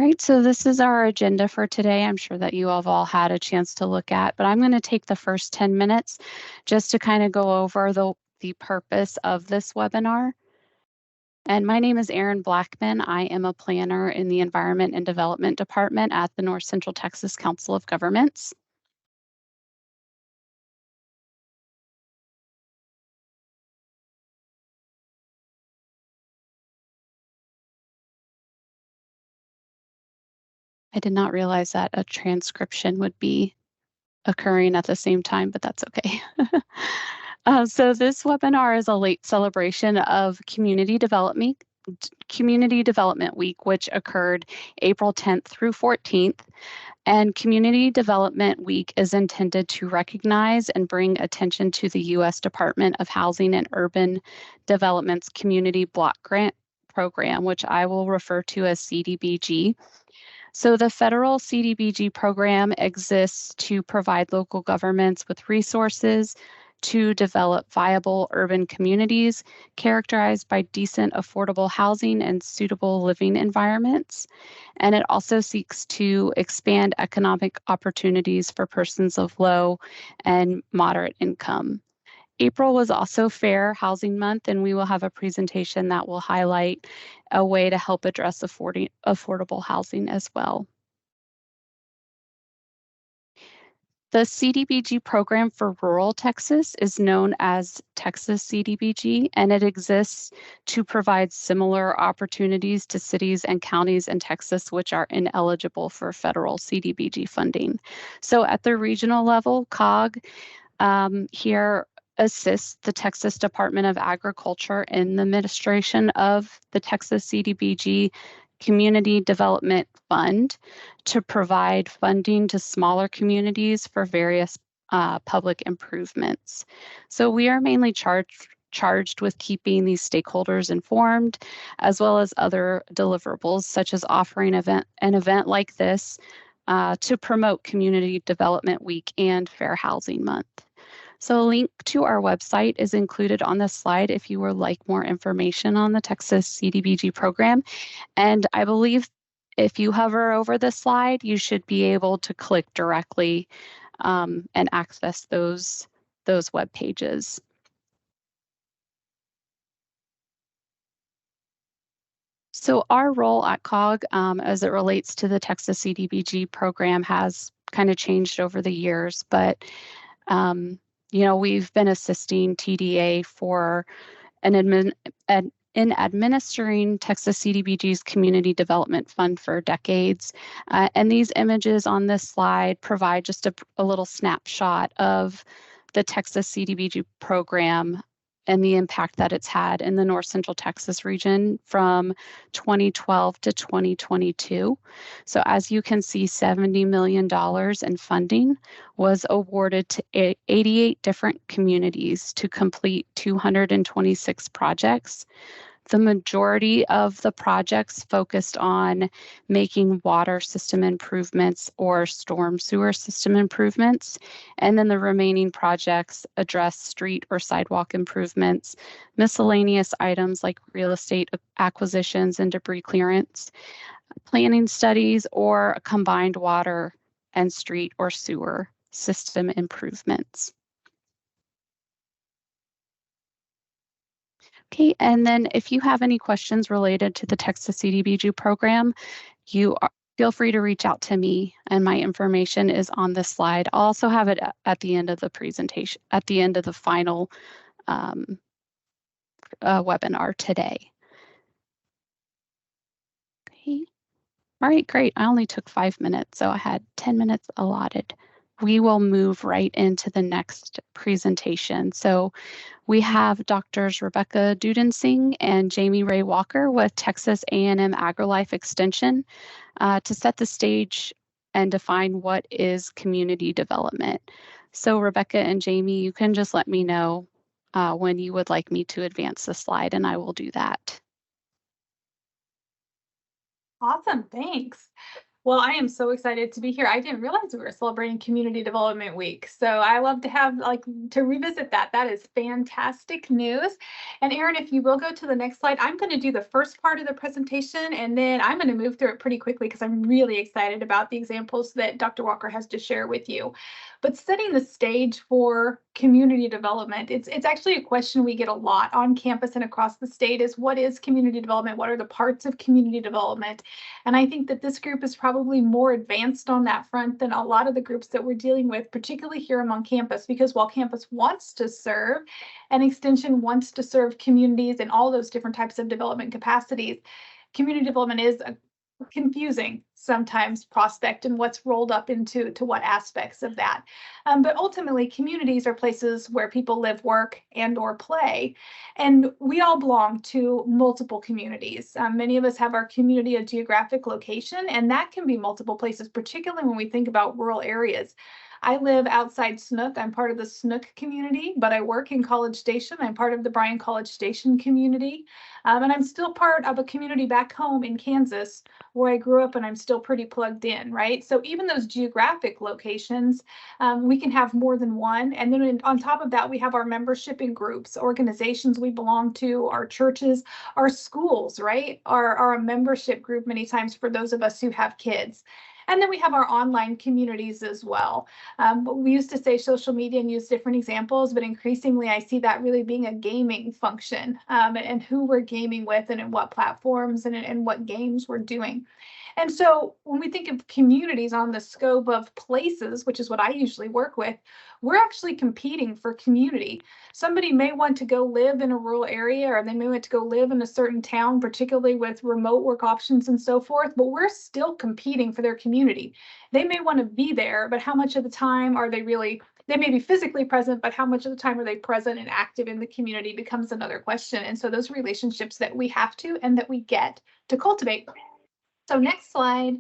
right, so this is our agenda for today. I'm sure that you have all had a chance to look at, but I'm going to take the first 10 minutes just to kind of go over the purpose of this webinar. And my name is Erin Blackman. I am a planner in the Environment and Development Department at the North Central Texas Council of Governments. I did not realize that a transcription would be occurring at the same time, but that's okay. So this webinar is a late celebration of Community Development Week, which occurred April 10th through 14th. And Community Development Week is intended to recognize and bring attention to the U.S. Department of Housing and Urban Development's Community Block Grant Program, which I will refer to as CDBG. So the federal CDBG program exists to provide local governments with resources to develop viable urban communities characterized by decent, affordable housing and suitable living environments. And it also seeks to expand economic opportunities for persons of low and moderate income. April was also Fair Housing Month, and we will have a presentation that will highlight a way to help address affordable housing as well. The CDBG program for rural Texas is known as Texas CDBG, and it exists to provide similar opportunities to cities and counties in Texas which are ineligible for federal CDBG funding. So at the regional level, COG here assists the Texas Department of Agriculture in the administration of the Texas CDBG Community Development Fund to provide funding to smaller communities for various public improvements. So we are mainly charged with keeping these stakeholders informed, as well as other deliverables, such as offering an event like this to promote Community Development Week and Fair Housing Month. So a link to our website is included on this slide if you would like more information on the Texas CDBG program. And I believe if you hover over the slide, you should be able to click directly and access those web pages. So our role at COG as it relates to the Texas CDBG program has kind of changed over the years, but we've been assisting TDA for in administering Texas CDBG's Community Development Fund for decades. And these images on this slide provide just a little snapshot of the Texas CDBG program and the impact that it's had in the North Central Texas region from 2012 to 2022. So as you can see, $70 million in funding was awarded to 88 different communities to complete 226 projects. The majority of the projects focused on making water system improvements or storm sewer system improvements. And then the remaining projects address street or sidewalk improvements, miscellaneous items like real estate acquisitions and debris clearance, planning studies, or combined water and street or sewer system improvements. Okay, and then if you have any questions related to the Texas CDBG program, feel free to reach out to me, and my information is on this slide. I'll also have it at the end of the presentation, at the end of the final webinar today. Okay, all right, great. I only took 5 minutes, so I had 10 minutes allotted. We will move right into the next presentation. So we have Drs. Rebecca Dudensing and Jamie Ray Walker with Texas A&M AgriLife Extension to set the stage and define what is community development. So Rebecca and Jamie, you can just let me know when you would like me to advance the slide, and I will do that. Awesome, thanks. Well, I am so excited to be here. I didn't realize we were celebrating Community Development Week. So I love to have to revisit that. That is fantastic news. And Erin, if you will go to the next slide, I'm going to do the first part of the presentation and then I'm going to move through it pretty quickly because I'm really excited about the examples that Dr. Walker has to share with you. But setting the stage for community development, it's actually a question we get a lot on campus and across the state is what is community development? What are the parts of community development? And I think that this group is probably more advanced on that front than a lot of the groups that we're dealing with, particularly here among campus, because while campus wants to serve and Extension wants to serve communities in all those different types of development capacities, community development is a confusing sometimes prospect and what's rolled up into what aspects of that. But ultimately, communities are places where people live, work, and or play. And we all belong to multiple communities. Many of us have our community a geographic location, and that can be multiple places, particularly when we think about rural areas. I live outside Snook. I'm part of the Snook community, but I work in College Station. I'm part of the Bryan College Station community. And I'm still part of a community back home in Kansas where I grew up and I'm still pretty plugged in, right? So even those geographic locations, we can have more than one. And then on top of that, we have our membership in groups, organizations we belong to, our churches, our schools, right? Are a membership group many times for those of us who have kids. And then we have our online communities as well. We used to say social media and use different examples, but increasingly I see that really being a gaming function and who we're gaming with and in what platforms and what games we're doing. And so when we think of communities on the scope of places, which is what I usually work with, we're actually competing for community. Somebody may want to go live in a rural area or they may want to go live in a certain town, particularly with remote work options and so forth, but we're still competing for their community. They may want to be there, but how much of the time are they really, they may be physically present, but how much of the time are they present and active in the community becomes another question. And so those relationships that we have to and that we get to cultivate. So next slide.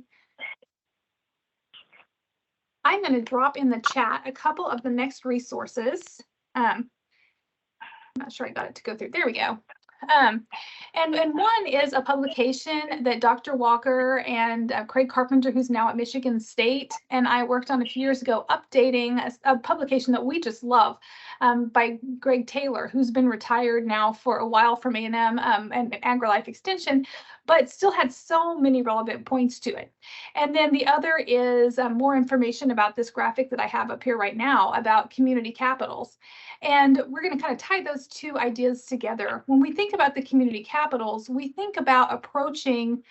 I'm going to drop in the chat a couple of the next resources. I'm not sure I got it to go through. There we go. And one is a publication that Dr. Walker and Craig Carpenter, who's now at Michigan State, and I worked on a few years ago, updating a publication that we just love by Greg Taylor, who's been retired now for a while from A&M and AgriLife Extension, but still had so many relevant points to it. And then the other is more information about this graphic that I have up here right now about community capitals. And we're going to kind of tie those two ideas together. When we think about the community capitals, we think about approaching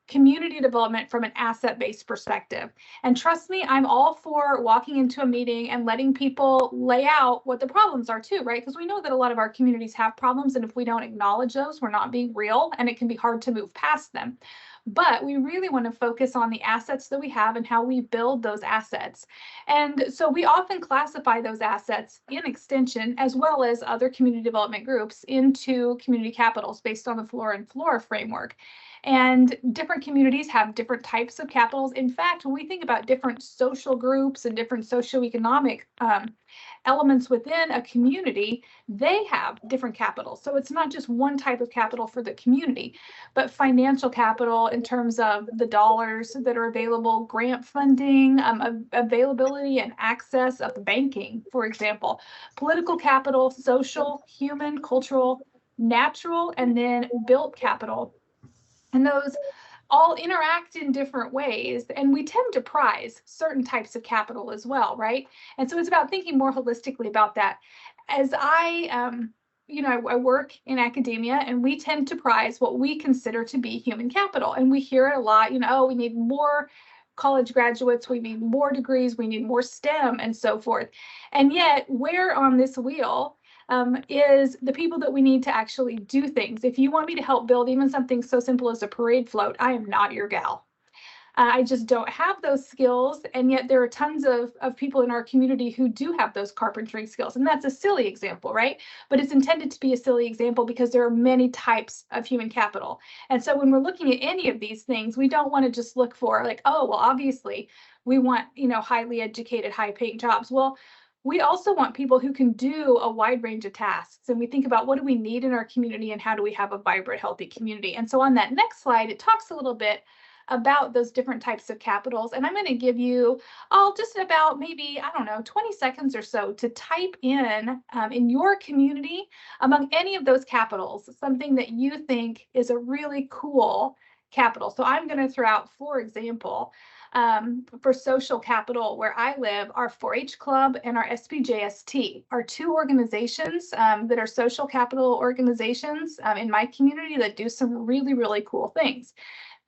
community development from an asset-based perspective. And trust me, I'm all for walking into a meeting and letting people lay out what the problems are too, right? Because we know that a lot of our communities have problems, and if we don't acknowledge those, we're not being real, and it can be hard to move past them. But we really want to focus on the assets that we have and how we build those assets. And so we often classify those assets in Extension, as well as other community development groups, into community capitals based on the Flora and Flora framework. And different communities have different types of capitals. In fact, when we think about different social groups and different socioeconomic elements within a community, they have different capitals. So it's not just one type of capital for the community, but financial capital in terms of the dollars that are available, grant funding, availability and access of banking, for example, political capital, social, human, cultural, natural, and then built capital. And those all interact in different ways, and we tend to prize certain types of capital as well, right? And so it's about thinking more holistically about that. As I work in academia, and we tend to prize what we consider to be human capital, and we hear it a lot. Oh, we need more college graduates, we need more degrees, we need more STEM, and so forth. And yet, where on this wheel is the people that we need to actually do things. If you want me to help build even something so simple as a parade float, I am not your gal. I just don't have those skills. And yet there are tons of people in our community who do have those carpentry skills. And that's a silly example, right? But it's intended to be a silly example because there are many types of human capital. And so when we're looking at any of these things, we don't want to just look for like, oh, well, obviously we want, highly educated, high paying jobs. Well, we also want people who can do a wide range of tasks. And we think about what do we need in our community and how do we have a vibrant, healthy community. And so on that next slide, it talks a little bit about those different types of capitals. And I'm going to give you just about maybe, I don't know, 20 seconds or so to type in your community among any of those capitals, something that you think is a really cool capital. So I'm going to throw out, for example, for social capital where I live, our 4-H Club and our SBJST are two organizations that are social capital organizations in my community that do some really, really cool things.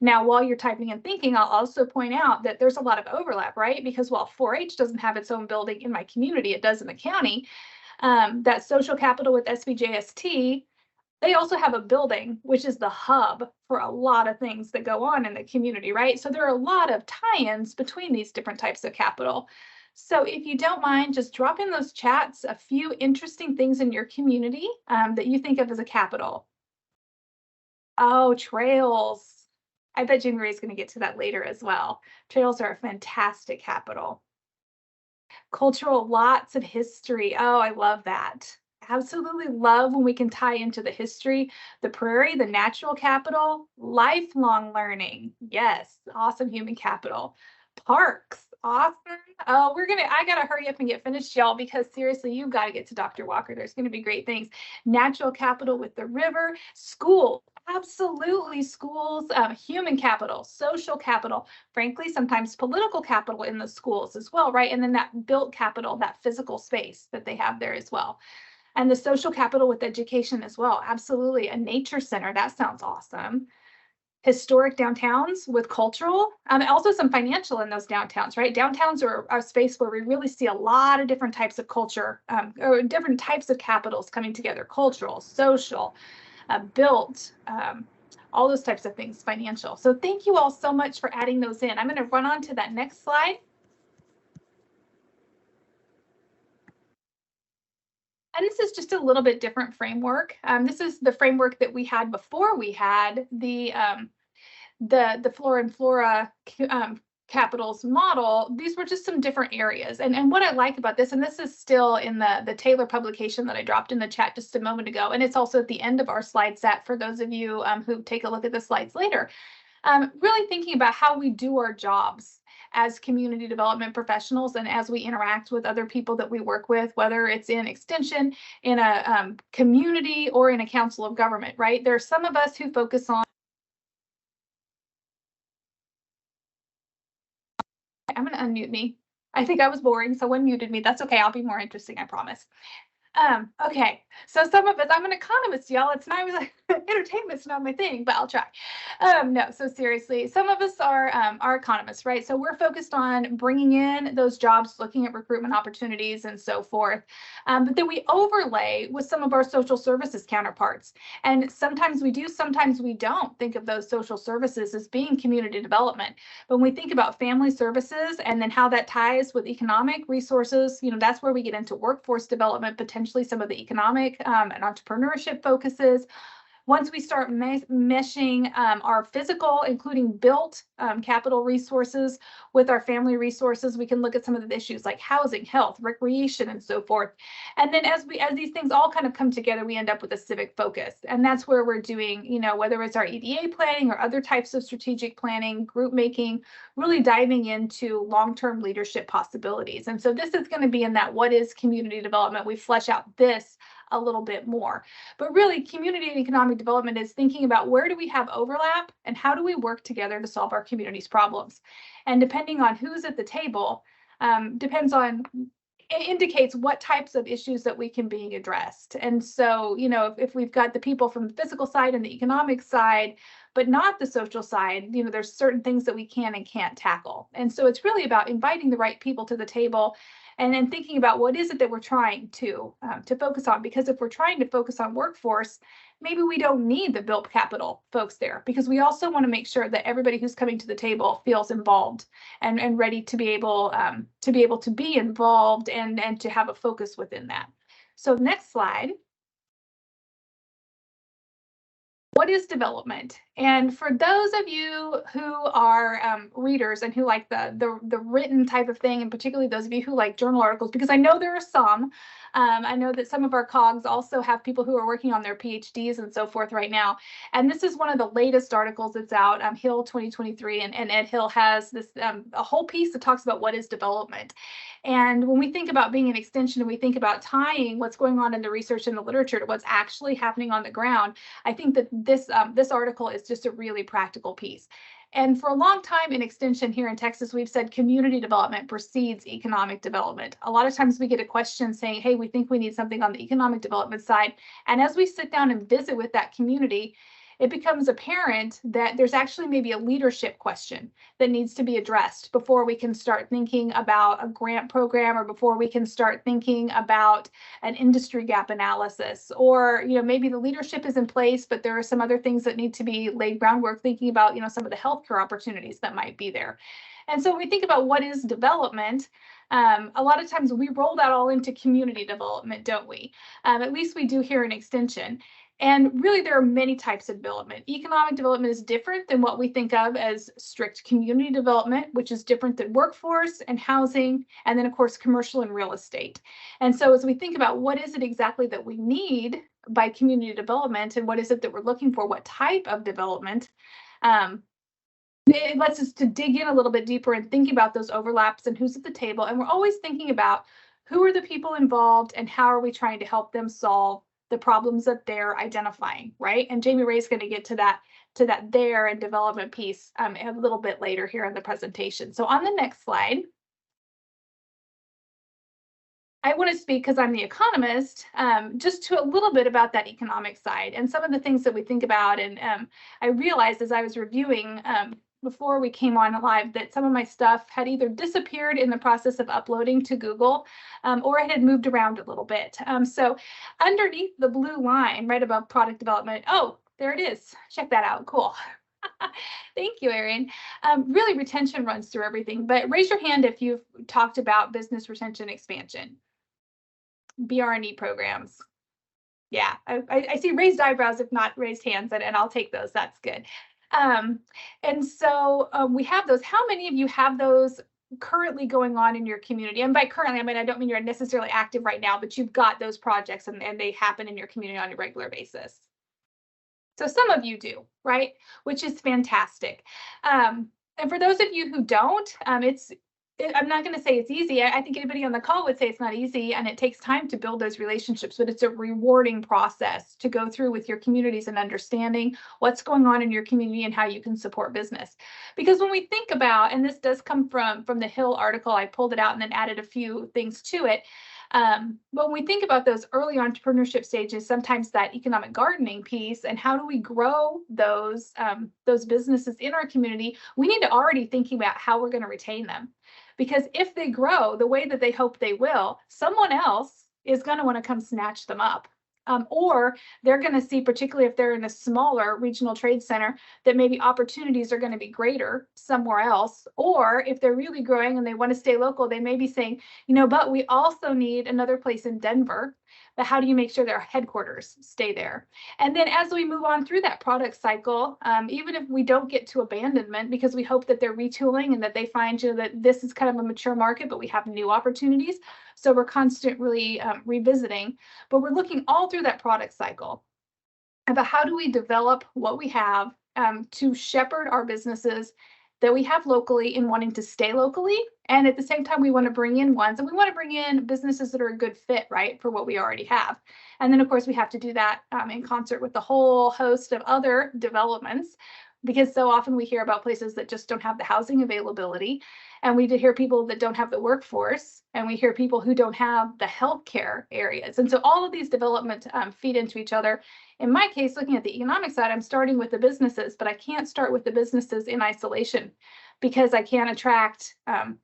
Now, while you're typing and thinking, I'll also point out that there's a lot of overlap, right? Because while 4-H doesn't have its own building in my community, it does in the county. That social capital with SBJST, they also have a building, which is the hub for a lot of things that go on in the community, right? So there are a lot of tie-ins between these different types of capital. So if you don't mind, just drop in those chats a few interesting things in your community that you think of as a capital. Oh, trails. I bet Jean Marie's going to get to that later as well. Trails are a fantastic capital. Cultural, lots of history. Oh, I love that. Absolutely love when we can tie into the history. The Prairie, the natural capital, lifelong learning. Yes, awesome human capital. Parks, awesome. Oh, I gotta hurry up and get finished, y'all, because seriously, you've got to get to Dr. Walker. There's gonna be great things. Natural capital with the river, school, absolutely schools, human capital, social capital, frankly, sometimes political capital in the schools as well, right? And then that built capital, that physical space that they have there as well. And the social capital with education as well. Absolutely. A nature center. That sounds awesome. Historic downtowns with cultural, also some financial in those downtowns, right? Downtowns are a space where we really see a lot of different types of culture or different types of capitals coming together, cultural, social, built, all those types of things, financial. So thank you all so much for adding those in. I'm going to run on to that next slide. And this is just a little bit different framework. This is the framework that we had before we had the flora and flora capitals model. These were just some different areas. And what I like about this, and this is still in the Taylor publication that I dropped in the chat just a moment ago, and it's also at the end of our slide set for those of you who take a look at the slides later, really thinking about how we do our jobs as community development professionals and as we interact with other people that we work with, whether it's in extension, in a community, or in a council of government, right? There are some of us who focus on, I'm going to unmute me. I think I was boring, so unmuted me. That's okay. I'll be more interesting, I promise. Okay, so some of us, I'm an economist, y'all. It's not really entertainment's not my thing, but I'll try. No, so seriously, some of us are economists, right? So we're focused on bringing in those jobs, looking at recruitment opportunities and so forth. But then we overlay with some of our social services counterparts. And sometimes we do, sometimes we don't think of those social services as being community development. But when we think about family services and then how that ties with economic resources, that's where we get into workforce development, potentially some of the economic and entrepreneurship focuses. Once we start meshing our physical, including built capital resources with our family resources, we can look at some of the issues like housing, health, recreation, and so forth. And then as these things all kind of come together, we end up with a civic focus. And that's where we're doing, whether it's our EDA planning or other types of strategic planning, group making, really diving into long-term leadership possibilities. And so this is going to be in that what is community development. We flesh out this a little bit more. But really, community and economic development is thinking about where do we have overlap and how do we work together to solve our community's problems. And depending on who's at the table, it indicates what types of issues that we can be addressed. And so, if we've got the people from the physical side and the economic side, but not the social side, there's certain things that we can and can't tackle. And so it's really about inviting the right people to the table and then thinking about what is it that we're trying to focus on. Because if we're trying to focus on workforce, maybe we don't need the built capital folks there, because we also want to make sure that everybody who's coming to the table feels involved and ready to be able to be involved and to have a focus within that. So next slide. What is development? And for those of you who are readers and who like the written type of thing, and particularly those of you who like journal articles, because I know there are some, I know that some of our COGs also have people who are working on their PhDs and so forth right now. And this is one of the latest articles that's out, Hill 2023, and Ed Hill has this a whole piece that talks about what is development. And when we think about being an extension and we think about tying what's going on in the research and the literature to what's actually happening on the ground, I think that this article is just a really practical piece. And for a long time in extension here in Texas, we've said community development precedes economic development. A lot of times we get a question saying, hey, we think we need something on the economic development side. And as we sit down and visit with that community, it becomes apparent that there's actually maybe a leadership question that needs to be addressed before we can start thinking about a grant program, or before we can start thinking about an industry gap analysis. Or, maybe the leadership is in place, but there are some other things that need to be laid groundwork, thinking about, some of the healthcare opportunities that might be there. And so when we think about what is development, a lot of times we roll that all into community development, don't we? At least we do here in Extension. And really, there are many types of development. Economic development is different than what we think of as strict community development, which is different than workforce and housing, and then, of course, commercial and real estate. And so as we think about what is it exactly that we need by community development, and what is it that we're looking for, what type of development, it lets us to dig in a little bit deeper and think about those overlaps and who's at the table. And we're always thinking about who are the people involved and how are we trying to help them solve the problems that they're identifying, right? And Jamie Ray's going to get to that there and development piece a little bit later here in the presentation. So on the next slide, I want to speak, because I'm the economist, just to a little bit about that economic side and some of the things that we think about. And I realized as I was reviewing before we came on live that some of my stuff had either disappeared in the process of uploading to Google, or it had moved around a little bit. So underneath the blue line, right above product development, oh, there it is. Check that out. Cool. Thank you, Erin. Really, retention runs through everything, but raise your hand if you've talked about business retention expansion. BR&E programs. Yeah, I see raised eyebrows, if not raised hands, and I'll take those. That's good. And so we have those. How many of you have those currently going on in your community? And by currently, I mean, I don't mean you're necessarily active right now, but you've got those projects and they happen in your community on a regular basis. So some of you do, right? Which is fantastic. And for those of you who don't, I'm not going to say it's easy. I think anybody on the call would say it's not easy, and it takes time to build those relationships, but it's a rewarding process to go through with your communities and understanding what's going on in your community and how you can support business. Because when we think about, and this does come from the Hill article, I pulled it out and then added a few things to it. But when we think about those early entrepreneurship stages, sometimes that economic gardening piece and how do we grow those businesses in our community, we need to already thinking about how we're going to retain them. Because if they grow the way that they hope they will, someone else is going to want to come snatch them up. Or they're going to see, particularly if they're in a smaller regional trade center, that maybe opportunities are going to be greater somewhere else. Or if they're really growing and they want to stay local, they may be saying, but we also need another place in Denver. But how do you make sure their headquarters stay there? And then as we move on through that product cycle, even if we don't get to abandonment, because we hope that they're retooling and that they find that this is kind of a mature market, but we have new opportunities. So we're constantly revisiting, but we're looking all through that product cycle about how do we develop what we have to shepherd our businesses that we have locally in wanting to stay locally. And at the same time, we want to bring in ones, and we want to bring in businesses that are a good fit, right, for what we already have. And then, of course, we have to do that in concert with the whole host of other developments, because so often we hear about places that just don't have the housing availability. And we hear people that don't have the workforce, and we hear people who don't have the healthcare areas. And so all of these developments feed into each other. In my case, looking at the economic side, I'm starting with the businesses, but I can't start with the businesses in isolation, because I can't attract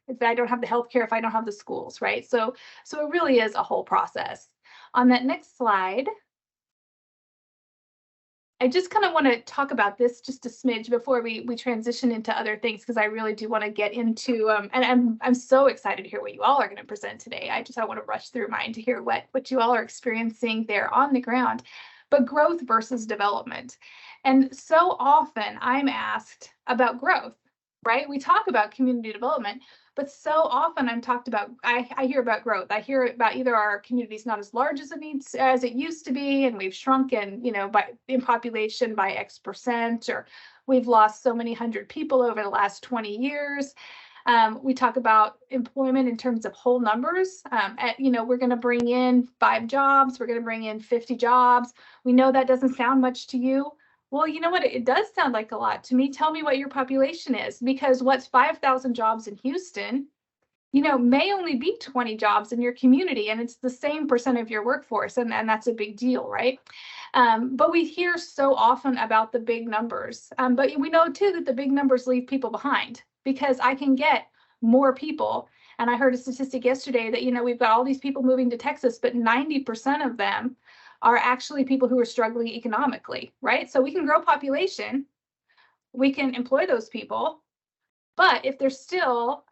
if I don't have the healthcare, if I don't have the schools, right? So it really is a whole process. On that next slide, I just kind of want to talk about this just a smidge before we transition into other things, because I really do want to get into, and I'm so excited to hear what you all are going to present today. I want to rush through mine to hear what you all are experiencing there on the ground. But growth versus development. And so often I'm asked about growth, right? We talk about community development, but so often I hear about growth. I hear about either our community's not as large as it used to be, and we've shrunken, in population by X%, or we've lost so many hundred people over the last 20 years. We talk about employment in terms of whole numbers. We're going to bring in 5 jobs. We're going to bring in 50 jobs. We know that doesn't sound much to you. Well, you know what? It does sound like a lot to me. Tell me what your population is, because what's 5,000 jobs in Houston, may only be 20 jobs in your community, and it's the same percent of your workforce, and that's a big deal, right? But we hear so often about the big numbers, but we know too that the big numbers leave people behind, because I can get more people. And I heard a statistic yesterday that, we've got all these people moving to Texas, but 90% of them are actually people who are struggling economically, right? So we can grow population, we can employ those people, but if they're still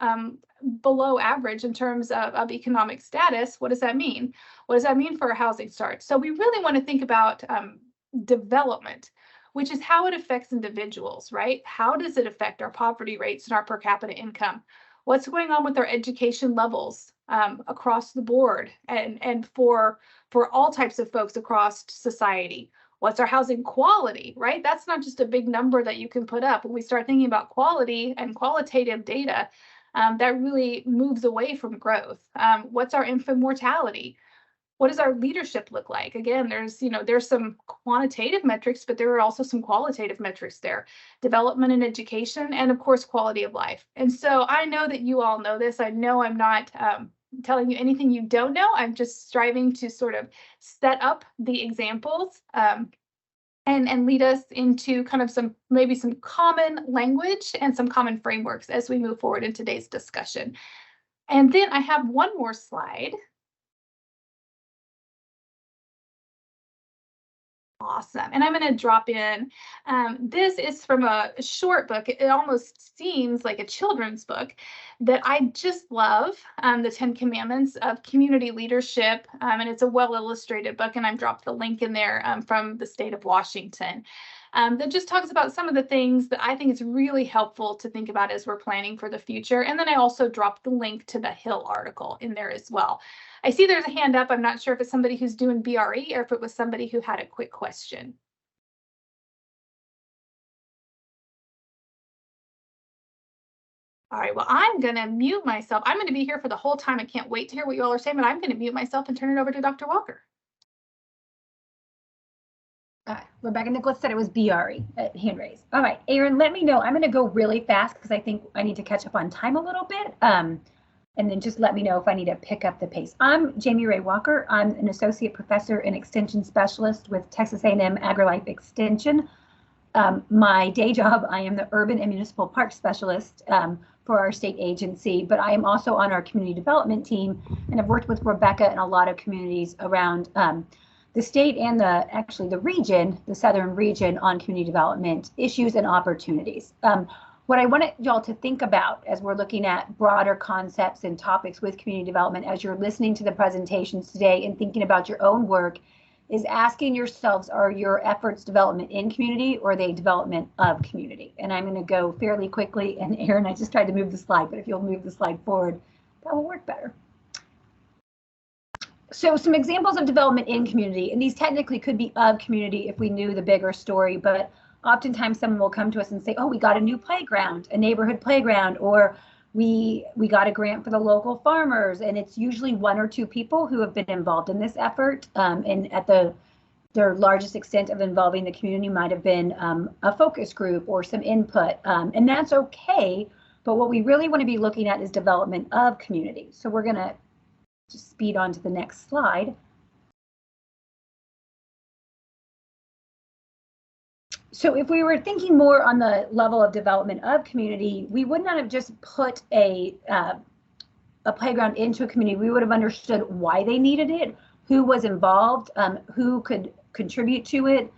below average in terms of economic status, what does that mean? What does that mean for our housing starts? So we really want to think about development, which is how it affects individuals, right? How does it affect our poverty rates and our per capita income? What's going on with our education levels across the board, and for all types of folks across society? What's our housing quality, right? That's not just a big number that you can put up. When we start thinking about quality and qualitative data, that really moves away from growth. What's our infant mortality? What does our leadership look like? Again, there's some quantitative metrics, but there are also some qualitative metrics there. Development and education, and of course, quality of life. And so I know that you all know this. I know I'm not telling you anything you don't know. I'm just striving to sort of set up the examples and lead us into kind of some common language and some common frameworks as we move forward in today's discussion. And then I have one more slide. Awesome. And I'm going to drop in. This is from a short book. It almost seems like a children's book that I just love, the 10 Commandments of Community Leadership. And it's a well-illustrated book, and I've dropped the link in there from the state of Washington. That just talks about some of the things that I think is really helpful to think about as we're planning for the future. And then I also dropped the link to the Hill article in there as well. I see there's a hand up. I'm not sure if it's somebody who's doing BRE or if it was somebody who had a quick question. All right, well, I'm going to mute myself. I'm going to be here for the whole time. I can't wait to hear what you all are saying, but I'm going to mute myself and turn it over to Dr. Walker. Rebecca Nicholas said it was BRE, hand raise. All right, Aaron, let me know. I'm going to go really fast because I think I need to catch up on time a little bit. And then just let me know if I need to pick up the pace. I'm Jamie Ray Walker. I'm an associate professor and extension specialist with Texas A&M AgriLife Extension. My day job, I am the urban and municipal park specialist for our state agency, but I am also on our community development team, and I've worked with Rebecca in a lot of communities around the state and the region, the southern region, on community development issues and opportunities. What I want y'all to think about as we're looking at broader concepts and topics with community development, as you're listening to the presentations today and thinking about your own work, is asking yourselves, are your efforts development in community, or are they development of community? And I'm going to go fairly quickly. And Aaron, I just tried to move the slide, but if you'll move the slide forward, that will work better. So some examples of development in community, and these technically could be of community if we knew the bigger story, but oftentimes someone will come to us and say, oh, we got a new playground, a neighborhood playground, or we got a grant for the local farmers. And it's usually 1 or 2 people who have been involved in this effort. And at their largest extent of involving the community might have been a focus group or some input. And that's okay. But what we really want to be looking at is development of community. So we're going to just speed on to the next slide. So if we were thinking more on the level of development of community, we would not have just put a playground into a community. We would have understood why they needed it, who was involved, who could contribute to it.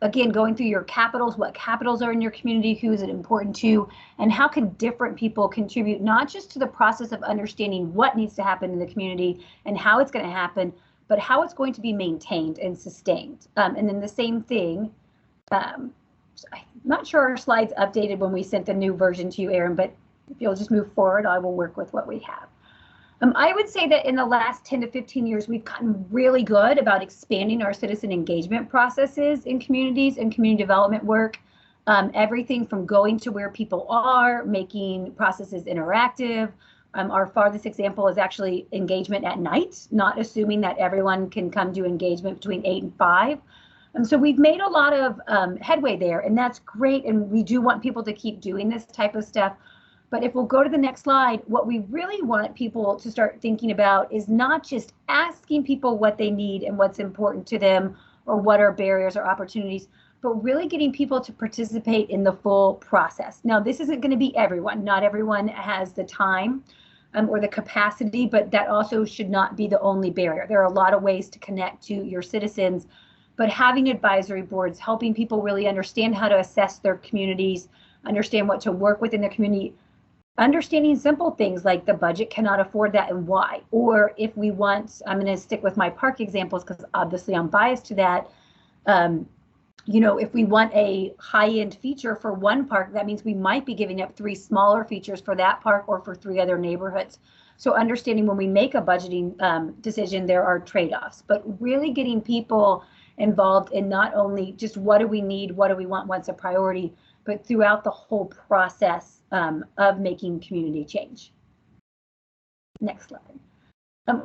Again, going through your capitals, what capitals are in your community, who is it important to, and how can different people contribute, not just to the process of understanding what needs to happen in the community and how it's going to happen, but how it's going to be maintained and sustained. And then the same thing So I'm not sure our slides updated when we sent the new version to you, Aaron, but if you'll just move forward, I will work with what we have. I would say that in the last 10 to 15 years, we've gotten really good about expanding our citizen engagement processes in communities and community development work. Everything from going to where people are, making processes interactive. Our farthest example is actually engagement at night, not assuming that everyone can come to engagement between 8 and 5. So we've made a lot of headway there, and that's great. And we do want people to keep doing this type of stuff. But if we'll go to the next slide, what we really want people to start thinking about is not just asking people what they need and what's important to them or what are barriers or opportunities, but really getting people to participate in the full process. Now, this isn't going to be everyone. Not everyone has the time or the capacity, but that also should not be the only barrier. There are a lot of ways to connect to your citizens, but having advisory boards, helping people really understand how to assess their communities, understand what to work with in their community, understanding simple things like the budget cannot afford that and why. Or if we want, I'm going to stick with my park examples because obviously I'm biased to that. If we want a high-end feature for one park, that means we might be giving up 3 smaller features for that park or for 3 other neighborhoods. So understanding when we make a budgeting decision, there are trade-offs, but really getting people involved in not only just what do we need, what do we want, what's a priority, but throughout the whole process of making community change. Next slide.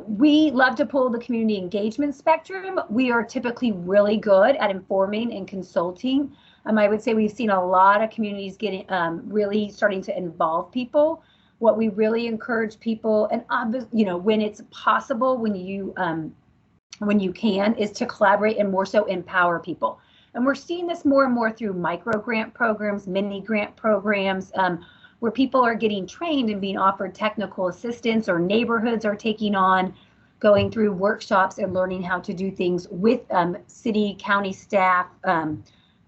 We love to pull the community engagement spectrum. We are typically really good at informing and consulting. I would say we've seen a lot of communities getting really starting to involve people. What we really encourage people, and when it's possible, when you can, is to collaborate and more so empower people. And we're seeing this more and more through micro grant programs, mini grant programs, where people are getting trained and being offered technical assistance, or neighborhoods are taking on going through workshops and learning how to do things with city, county staff,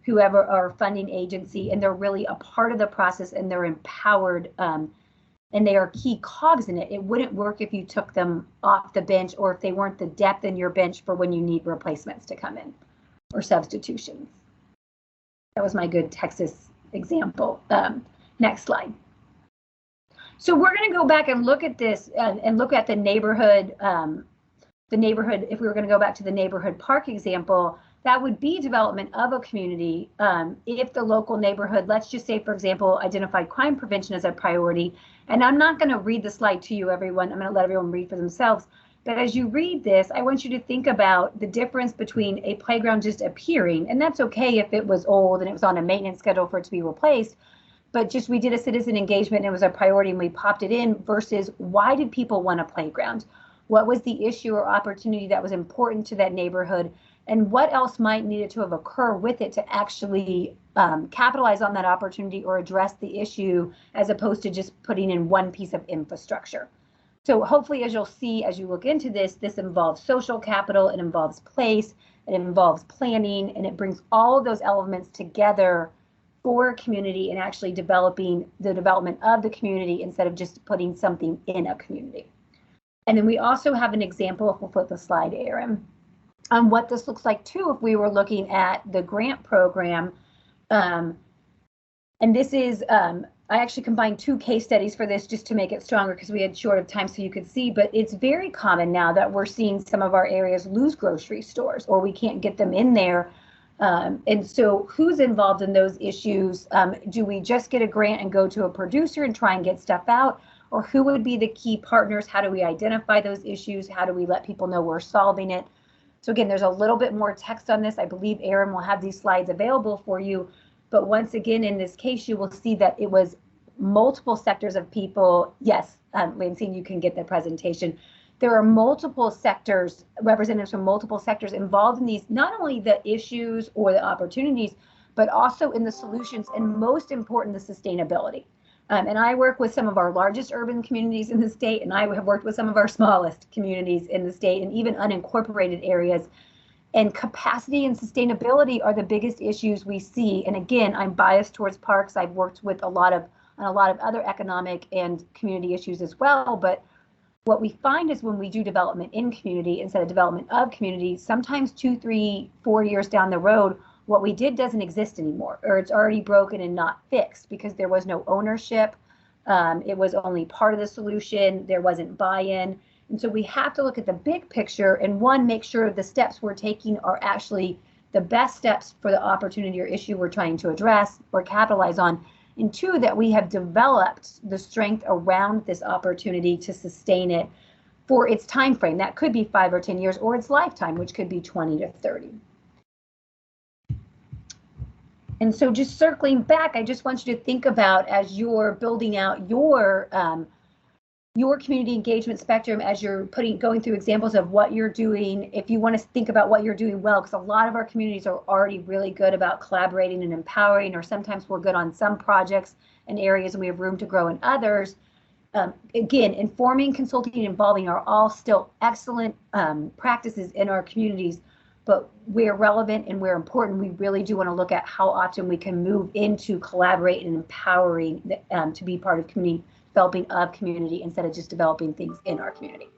whoever our funding agency, and they're really a part of the process and they're empowered and they are key cogs in it. It wouldn't work if you took them off the bench or if they weren't the depth in your bench for when you need replacements to come in or substitutions. That was my good Texas example. Next slide. So we're going to go back and look at this and look at the neighborhood. If we were going to go back to the neighborhood park example, that would be development of a community. If the local neighborhood, let's just say, for example, identified crime prevention as a priority. And I'm not going to read the slide to you, everyone. I'm going to let everyone read for themselves. But as you read this, I want you to think about the difference between a playground just appearing, and that's okay if it was old and it was on a maintenance schedule for it to be replaced, but just we did a citizen engagement and it was a priority and we popped it in, versus why did people want a playground? What was the issue or opportunity that was important to that neighborhood? And what else might needed to have occurred with it to actually capitalize on that opportunity or address the issue, as opposed to just putting in one piece of infrastructure. So hopefully, as you'll see, as you look into this, this involves social capital, it involves place, it involves planning, and it brings all of those elements together for a community and actually developing the development of the community instead of just putting something in a community. And then we also have an example, if we'll flip the slide, Aaron, on what this looks like too if we were looking at the grant program. And this is, I actually combined 2 case studies for this just to make it stronger because we had short of time so you could see, but it's very common now that we're seeing some of our areas lose grocery stores or we can't get them in there. And so who's involved in those issues? Do we just get a grant and go to a producer and try and get stuff out? Or who would be the key partners? How do we identify those issues? How do we let people know we're solving it? So again, there's a little bit more text on this. I believe Aaron will have these slides available for you. But once again, in this case, you will see that it was multiple sectors of people. Yes, Lansing, you can get the presentation. There are multiple sectors, representatives from multiple sectors involved in these, not only the issues or the opportunities, but also in the solutions, and most important, the sustainability. And I work with some of our largest urban communities in the state, and I have worked with some of our smallest communities in the state and even unincorporated areas. And capacity and sustainability are the biggest issues we see. And again, I'm biased towards parks. I've worked with on a lot of other economic and community issues as well. But what we find is when we do development in community instead of development of community, sometimes 2, 3, 4 years down the road, what we did doesn't exist anymore, or it's already broken and not fixed because there was no ownership. It was only part of the solution. There wasn't buy-in. And so we have to look at the big picture and one, make sure the steps we're taking are actually the best steps for the opportunity or issue we're trying to address or capitalize on. And two, that we have developed the strength around this opportunity to sustain it for its time frame. That could be 5 or 10 years, or its lifetime, which could be 20 to 30. And so just circling back, I just want you to think about, as you're building out your community engagement spectrum, as you're going through examples of what you're doing, if you want to think about what you're doing well, because a lot of our communities are already really good about collaborating and empowering, or sometimes we're good on some projects and areas and we have room to grow in others. Again, informing, consulting, and involving are all still excellent practices in our communities, but where relevant and where important, we really do want to look at how often we can move into collaborate and empowering to be part of community, developing of community instead of just developing things in our community.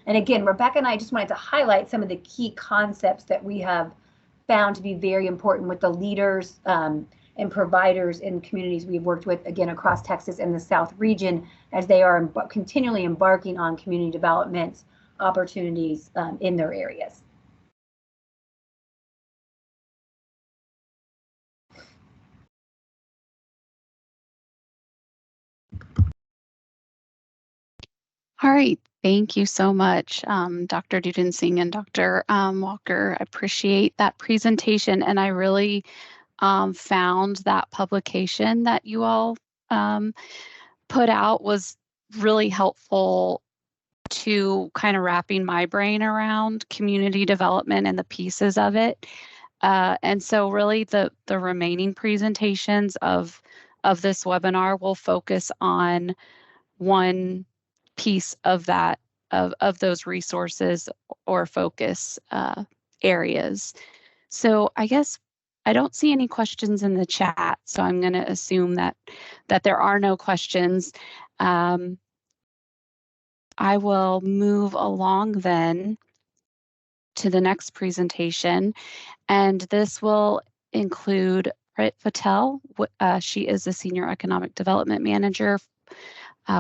And again, Rebecca and I just wanted to highlight some of the key concepts that we have found to be very important with the leaders and providers in communities we've worked with, again, across Texas and the South region, as they are continually embarking on community development opportunities in their areas. All right, thank you so much, Dr. Dudensing and Dr. Walker. I appreciate that presentation, and I really found that publication that you all put out was really helpful to kind of wrapping my brain around community development and the pieces of it. And so really the remaining presentations of this webinar will focus on one piece of that, of those resources or focus areas. So I guess I don't see any questions in the chat, so I'm going to assume that there are no questions. I will move along then to the next presentation, and this will include Prit Patel. She is the Senior Economic Development Manager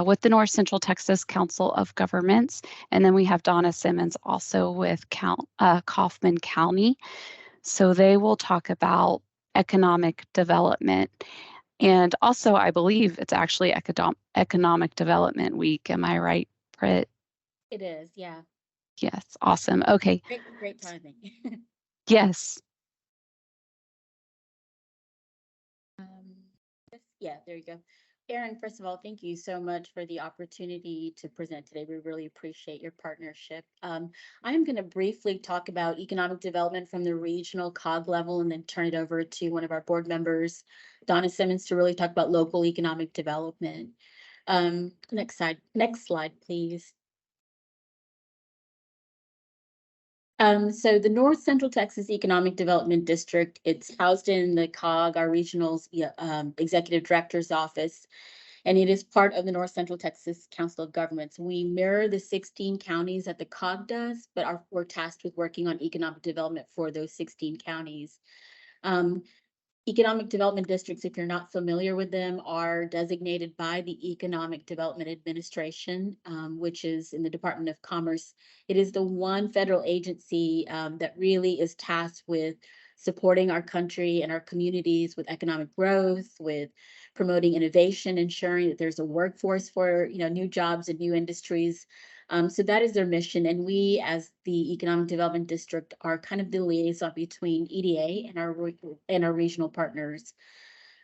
with the North Central Texas Council of Governments, and then we have Donna Simmons also with Kaufman County. So they will talk about economic development. And also, I believe it's actually Economic Development Week. Am I right, Prit? It is, yeah. Yes, awesome. Okay. Great timing. Yes. Yeah, there you go. Erin, first of all, thank you so much for the opportunity to present today. We really appreciate your partnership. I'm going to briefly talk about economic development from the regional COG level and then turn it over to one of our board members, Donna Simmons, to really talk about local economic development. Next slide, please. So the North Central Texas Economic Development District, it's housed in the COG, our regional's executive director's office, and it is part of the North Central Texas Council of Governments. We mirror the 16 counties that the COG does, but we're tasked with working on economic development for those 16 counties. Economic development districts, if you're not familiar with them, are designated by the Economic Development Administration, which is in the Department of Commerce. It is the one federal agency that really is tasked with supporting our country and our communities with economic growth, with promoting innovation, ensuring that there's a workforce for new jobs and new industries. So that is their mission. And we, as the Economic Development District, are kind of the liaison between EDA and our regional partners.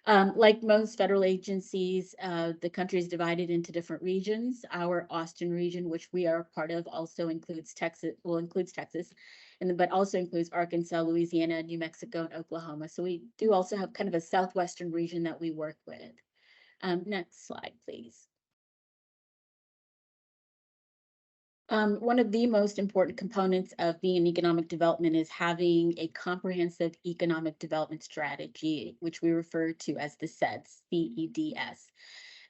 Like most federal agencies, the country is divided into different regions. Our Austin region, which we are a part of, also includes Texas, but also includes Arkansas, Louisiana, New Mexico, and Oklahoma. So we do also have kind of a southwestern region that we work with. Next slide, please. One of the most important components of being in economic development is having a comprehensive economic development strategy, which we refer to as the CEDS, C-E-D-S.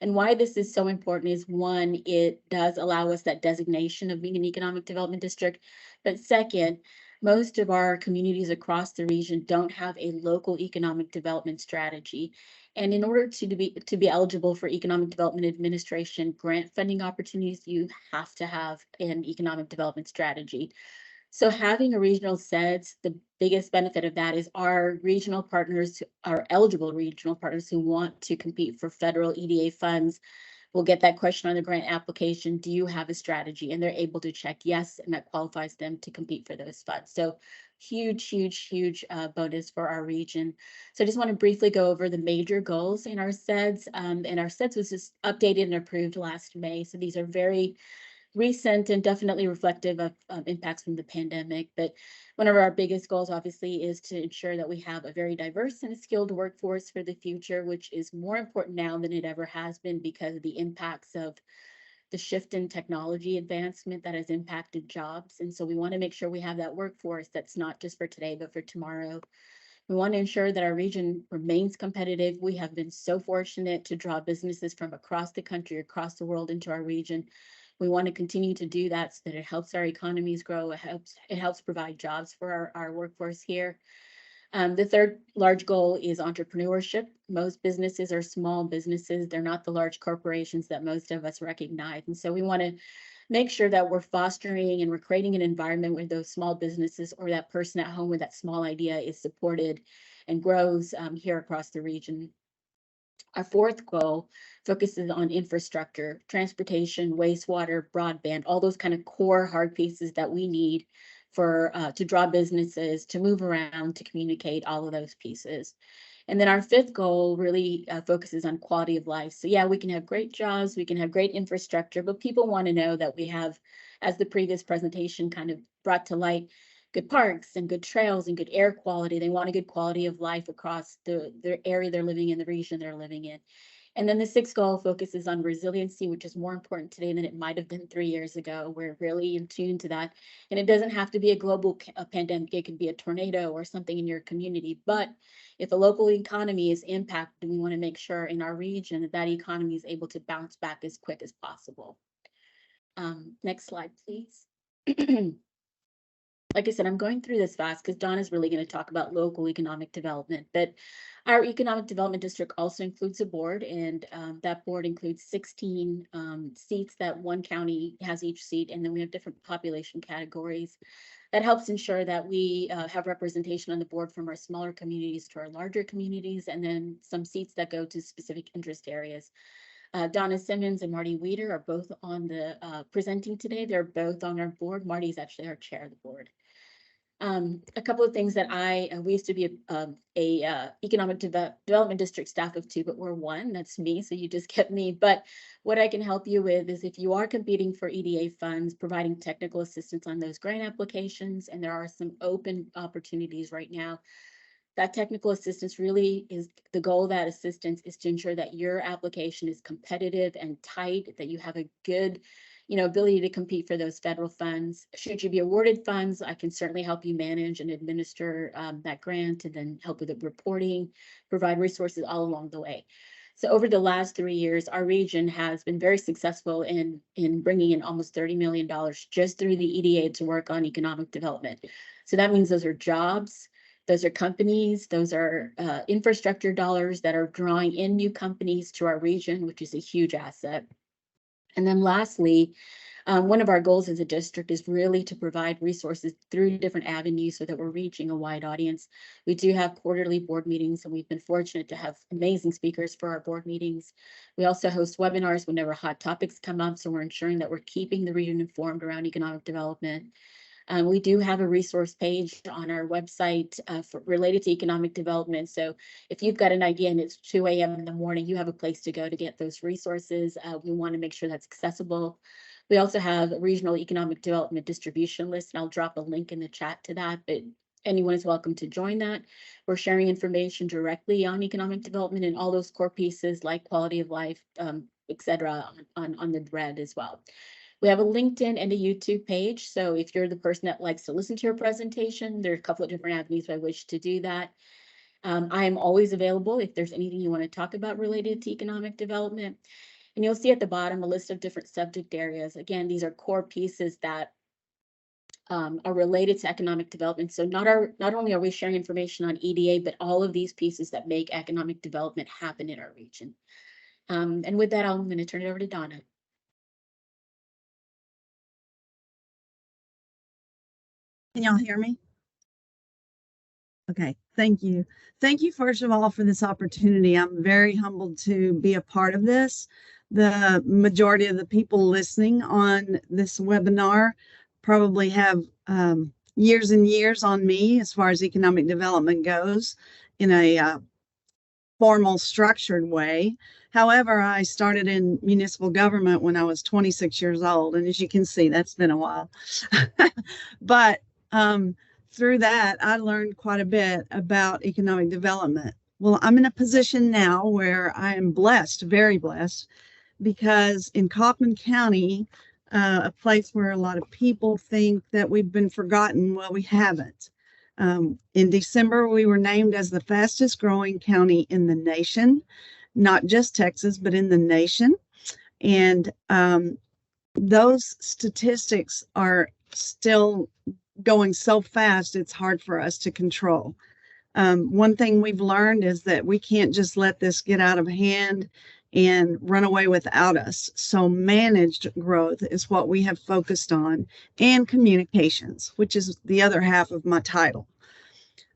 And why this is so important is, one, it does allow us that designation of being an economic development district. But second, most of our communities across the region don't have a local economic development strategy. And in order to be eligible for Economic Development Administration grant funding opportunities, you have to have an economic development strategy. So having a regional SEDS, the biggest benefit of that is our regional partners, our eligible regional partners who want to compete for federal EDA funds will get that question on the grant application. Do you have a strategy? And they're able to check yes, and that qualifies them to compete for those funds. So huge bonus for our region. So I just want to briefly go over the major goals in our SEDS. And our SEDS was just updated and approved last May. So these are very recent and definitely reflective of impacts from the pandemic. But one of our biggest goals, obviously, is to ensure that we have a very diverse and skilled workforce for the future, which is more important now than it ever has been because of the impacts of the shift in technology advancement that has impacted jobs. And so we want to make sure we have that workforce that's not just for today, but for tomorrow. We want to ensure that our region remains competitive. We have been so fortunate to draw businesses from across the country, across the world into our region. We want to continue to do that so that it helps our economies grow. It helps provide jobs for our workforce here. The third large goal is entrepreneurship. Most businesses are small businesses. They're not the large corporations that most of us recognize. And so we want to make sure that we're fostering and we're creating an environment where those small businesses or that person at home with that small idea is supported and grows here across the region. Our fourth goal focuses on infrastructure, transportation, wastewater, broadband, all those kind of core hard pieces that we need for to draw businesses, to move around, to communicate, all of those pieces. And then our fifth goal really focuses on quality of life. So yeah, we can have great jobs, we can have great infrastructure, but people want to know that we have, as the previous presentation kind of brought to light, good parks and good trails and good air quality. They want a good quality of life across the area they're living in, the region they're living in. And then the sixth goal focuses on resiliency, which is more important today than it might have been 3 years ago. We're really in tune to that. And it doesn't have to be a global pandemic. It could be a tornado or something in your community. But if a local economy is impacted, we want to make sure in our region that that economy is able to bounce back as quick as possible. Next slide, please. Like I said, I'm going through this fast because Donna's really going to talk about local economic development, but our economic development district also includes a board, and that board includes 16 seats that one county has each seat, and then we have different population categories. That helps ensure that we have representation on the board from our smaller communities to our larger communities, and then some seats that go to specific interest areas. Donna Simmons and Marty Weeder are both on the presenting today. They're both on our board. Marty's actually our chair of the board. A couple of things that we used to be a economic development district staff of 2, but we're 1, that's me, so you just get me. But what I can help you with is if you are competing for EDA funds, providing technical assistance on those grant applications, and there are some open opportunities right now. That technical assistance really is the goal of that assistance is to ensure that your application is competitive and tight, that you have a good ability to compete for those federal funds. Should you be awarded funds, I can certainly help you manage and administer that grant and then help with the reporting, provide resources all along the way. So over the last 3 years, our region has been very successful in bringing in almost $30 million just through the EDA to work on economic development. So that means those are jobs, those are companies, those are infrastructure dollars that are drawing in new companies to our region, which is a huge asset. And then lastly, one of our goals as a district is really to provide resources through different avenues so that we're reaching a wide audience. We do have quarterly board meetings, and we've been fortunate to have amazing speakers for our board meetings. We also host webinars whenever hot topics come up, so we're ensuring that we're keeping the region informed around economic development. We do have a resource page on our website related to economic development. So if you've got an idea and it's 2 a.m. in the morning, you have a place to go to get those resources. We want to make sure that's accessible. We also have a regional economic development distribution list, and I'll drop a link in the chat to that, but anyone is welcome to join that. We're sharing information directly on economic development and all those core pieces like quality of life, et cetera, on the thread as well. We have a LinkedIn and a YouTube page. So if you're the person that likes to listen to your presentation, there are a couple of different avenues by which to do that. I am always available if there's anything you want to talk about related to economic development. And you'll see at the bottom a list of different subject areas. Again, these are core pieces that are related to economic development. So not only are we sharing information on EDA, but all of these pieces that make economic development happen in our region. And with that, I'm going to turn it over to Donna. Can y'all hear me? Okay, thank you. Thank you, first of all, for this opportunity. I'm very humbled to be a part of this. The majority of the people listening on this webinar probably have years and years on me as far as economic development goes in a formal, structured way. However, I started in municipal government when I was 26 years old. And as you can see, that's been a while. But through that, I learned quite a bit about economic development. Well, I'm in a position now where I am blessed, very blessed, because in Kaufman County, a place where a lot of people think that we've been forgotten, well, we haven't. In December, we were named as the fastest growing county in the nation, not just Texas, but in the nation. And those statistics are still going so fast, it's hard for us to control. One thing we've learned is that we can't just let this get out of hand and run away without us. So managed growth is what we have focused on, and communications, which is the other half of my title.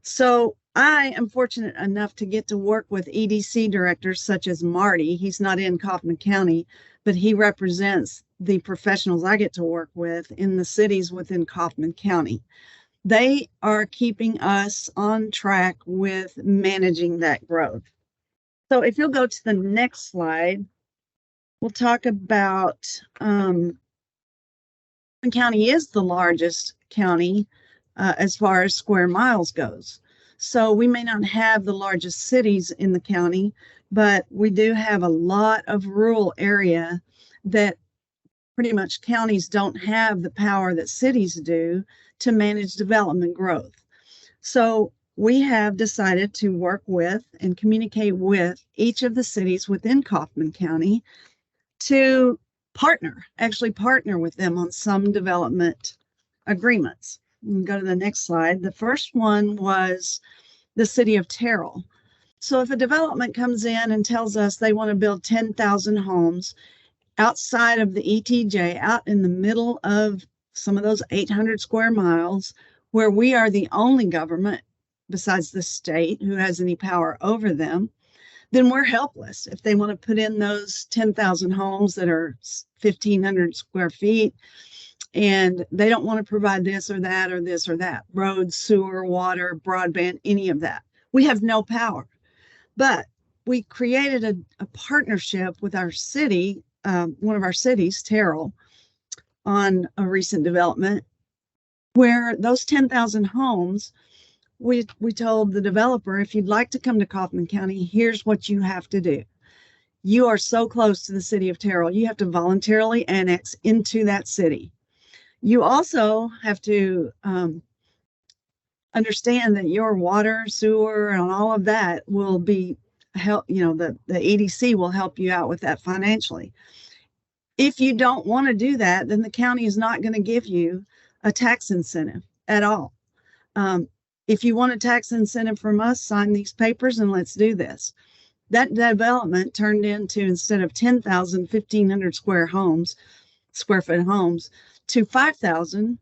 So I am fortunate enough to get to work with EDC directors such as Marty. He's not in Kaufman County, but he represents the professionals I get to work with in the cities within Kaufman County. They are keeping us on track with managing that growth. So if you'll go to the next slide, we'll talk about Kaufman County is the largest county as far as square miles goes. So we may not have the largest cities in the county, but we do have a lot of rural area that pretty much counties don't have the power that cities do to manage development growth. So we have decided to work with and communicate with each of the cities within Kaufman County to actually partner with them on some development agreements. You can go to the next slide. The first one was the City of Terrell. So if a development comes in and tells us they want to build 10,000 homes outside of the ETJ, out in the middle of some of those 800 square miles, where we are the only government besides the state who has any power over them, then we're helpless. If they want to put in those 10,000 homes that are 1,500 square feet, and they don't want to provide this or that or this or that, roads, sewer, water, broadband, any of that, we have no power. But we created a partnership with our city, one of our cities, Terrell, on a recent development where those 10,000 homes, we told the developer, if you'd like to come to Kaufman County, here's what you have to do. You are so close to the city of Terrell, you have to voluntarily annex into that city. You also have to understand that your water, sewer, and all of that will be help. The EDC will help you out with that financially. If you don't want to do that, then the county is not going to give you a tax incentive at all. If you want a tax incentive from us, sign these papers and let's do this. That development turned into, instead of 10,000, 1,500 square foot homes, to 5,000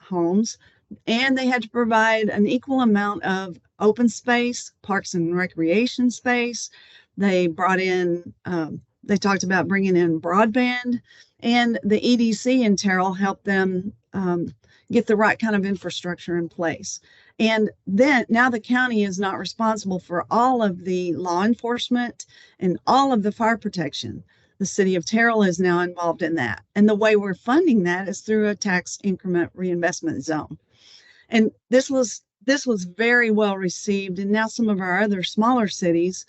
homes. And they had to provide an equal amount of open space, parks and recreation space. They brought in, they talked about bringing in broadband, and the EDC in Terrell helped them get the right kind of infrastructure in place. And then now the county is not responsible for all of the law enforcement and all of the fire protection. The city of Terrell is now involved in that. And the way we're funding that is through a tax increment reinvestment zone. And this was very well received. And now some of our other smaller cities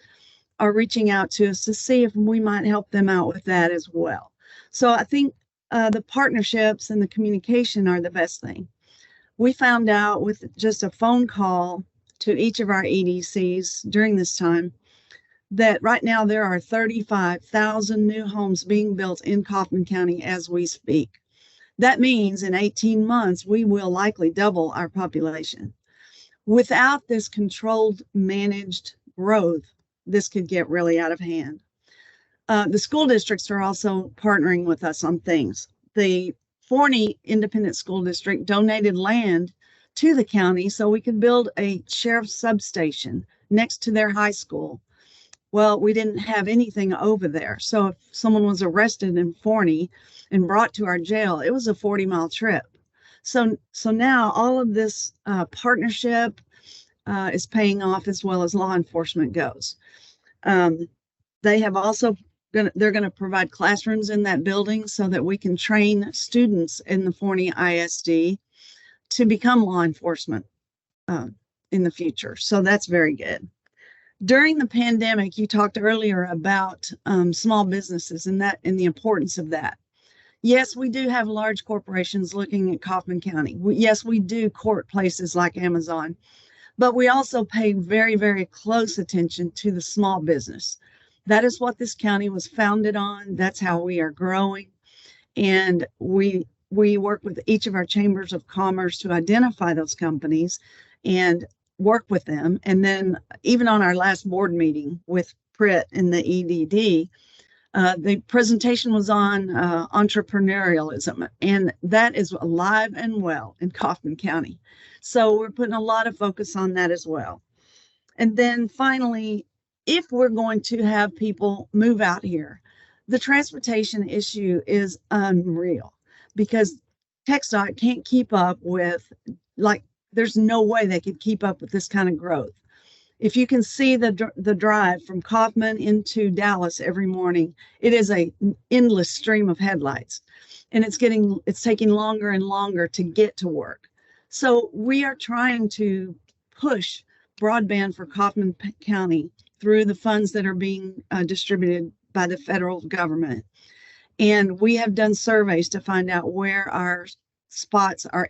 are reaching out to us to see if we might help them out with that as well. So I think the partnerships and the communication are the best thing. We found out with just a phone call to each of our EDCs during this time that right now there are 35,000 new homes being built in Kaufman County as we speak. That means in 18 months, we will likely double our population. Without this controlled, managed growth, this could get really out of hand. The school districts are also partnering with us on things. The Forney Independent School District donated land to the county so we could build a sheriff's substation next to their high school. Well, we didn't have anything over there. So if someone was arrested in Forney and brought to our jail, it was a 40-mile trip. So now all of this partnership is paying off as well as law enforcement goes. They have also they're going to provide classrooms in that building so that we can train students in the Forney ISD to become law enforcement in the future. So that's very good. During the pandemic, you talked earlier about small businesses and the importance of that. Yes, we do have large corporations looking at Kaufman County. Yes, we do court places like Amazon, but we also pay very, very close attention to the small business. That is what this county was founded on. That's how we are growing. And we work with each of our chambers of commerce to identify those companies and work with them. And then even on our last board meeting with Pritt and the EDD, the presentation was on entrepreneurialism, and that is alive and well in Kaufman County. So we're putting a lot of focus on that as well. And then finally, if we're going to have people move out here, the transportation issue is unreal because TxDOT can't keep up with, there's no way they could keep up with this kind of growth. If you can see the drive from Kaufman into Dallas every morning, it is an endless stream of headlights, and it's taking longer and longer to get to work. So we are trying to push broadband for Kaufman County through the funds that are being distributed by the federal government. And we have done surveys to find out where our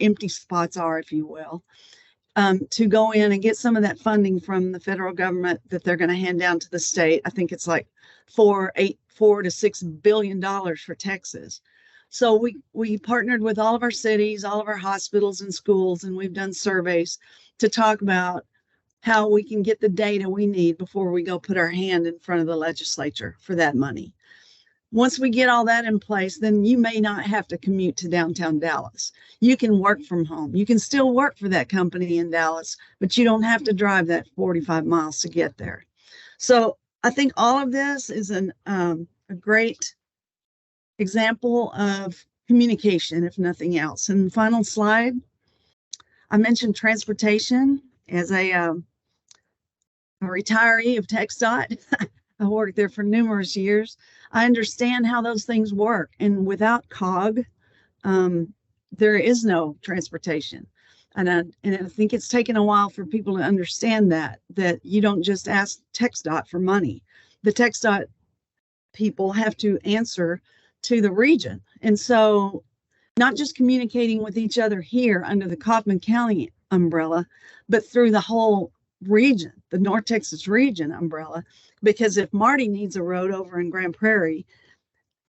empty spots are, if you will, to go in and get some of that funding from the federal government that they're going to hand down to the state. I think it's like $4 to $6 billion for Texas. So we partnered with all of our cities, all of our hospitals and schools, and we've done surveys to talk about how we can get the data we need before we go put our hand in front of the legislature for that money. Once we get all that in place, then you may not have to commute to downtown Dallas. You can work from home. You can still work for that company in Dallas, but you don't have to drive that 45 miles to get there. So I think all of this is a great example of communication, if nothing else. And the final slide, I mentioned transportation. As a retiree of TxDOT, I worked there for numerous years. I understand how those things work. And without COG, there is no transportation. And I think it's taken a while for people to understand that you don't just ask TxDOT for money. The TxDOT people have to answer to the region. And so not just communicating with each other here under the Kaufman County umbrella, but through the whole region, the North Texas region umbrella, because if Marty needs a road over in Grand Prairie,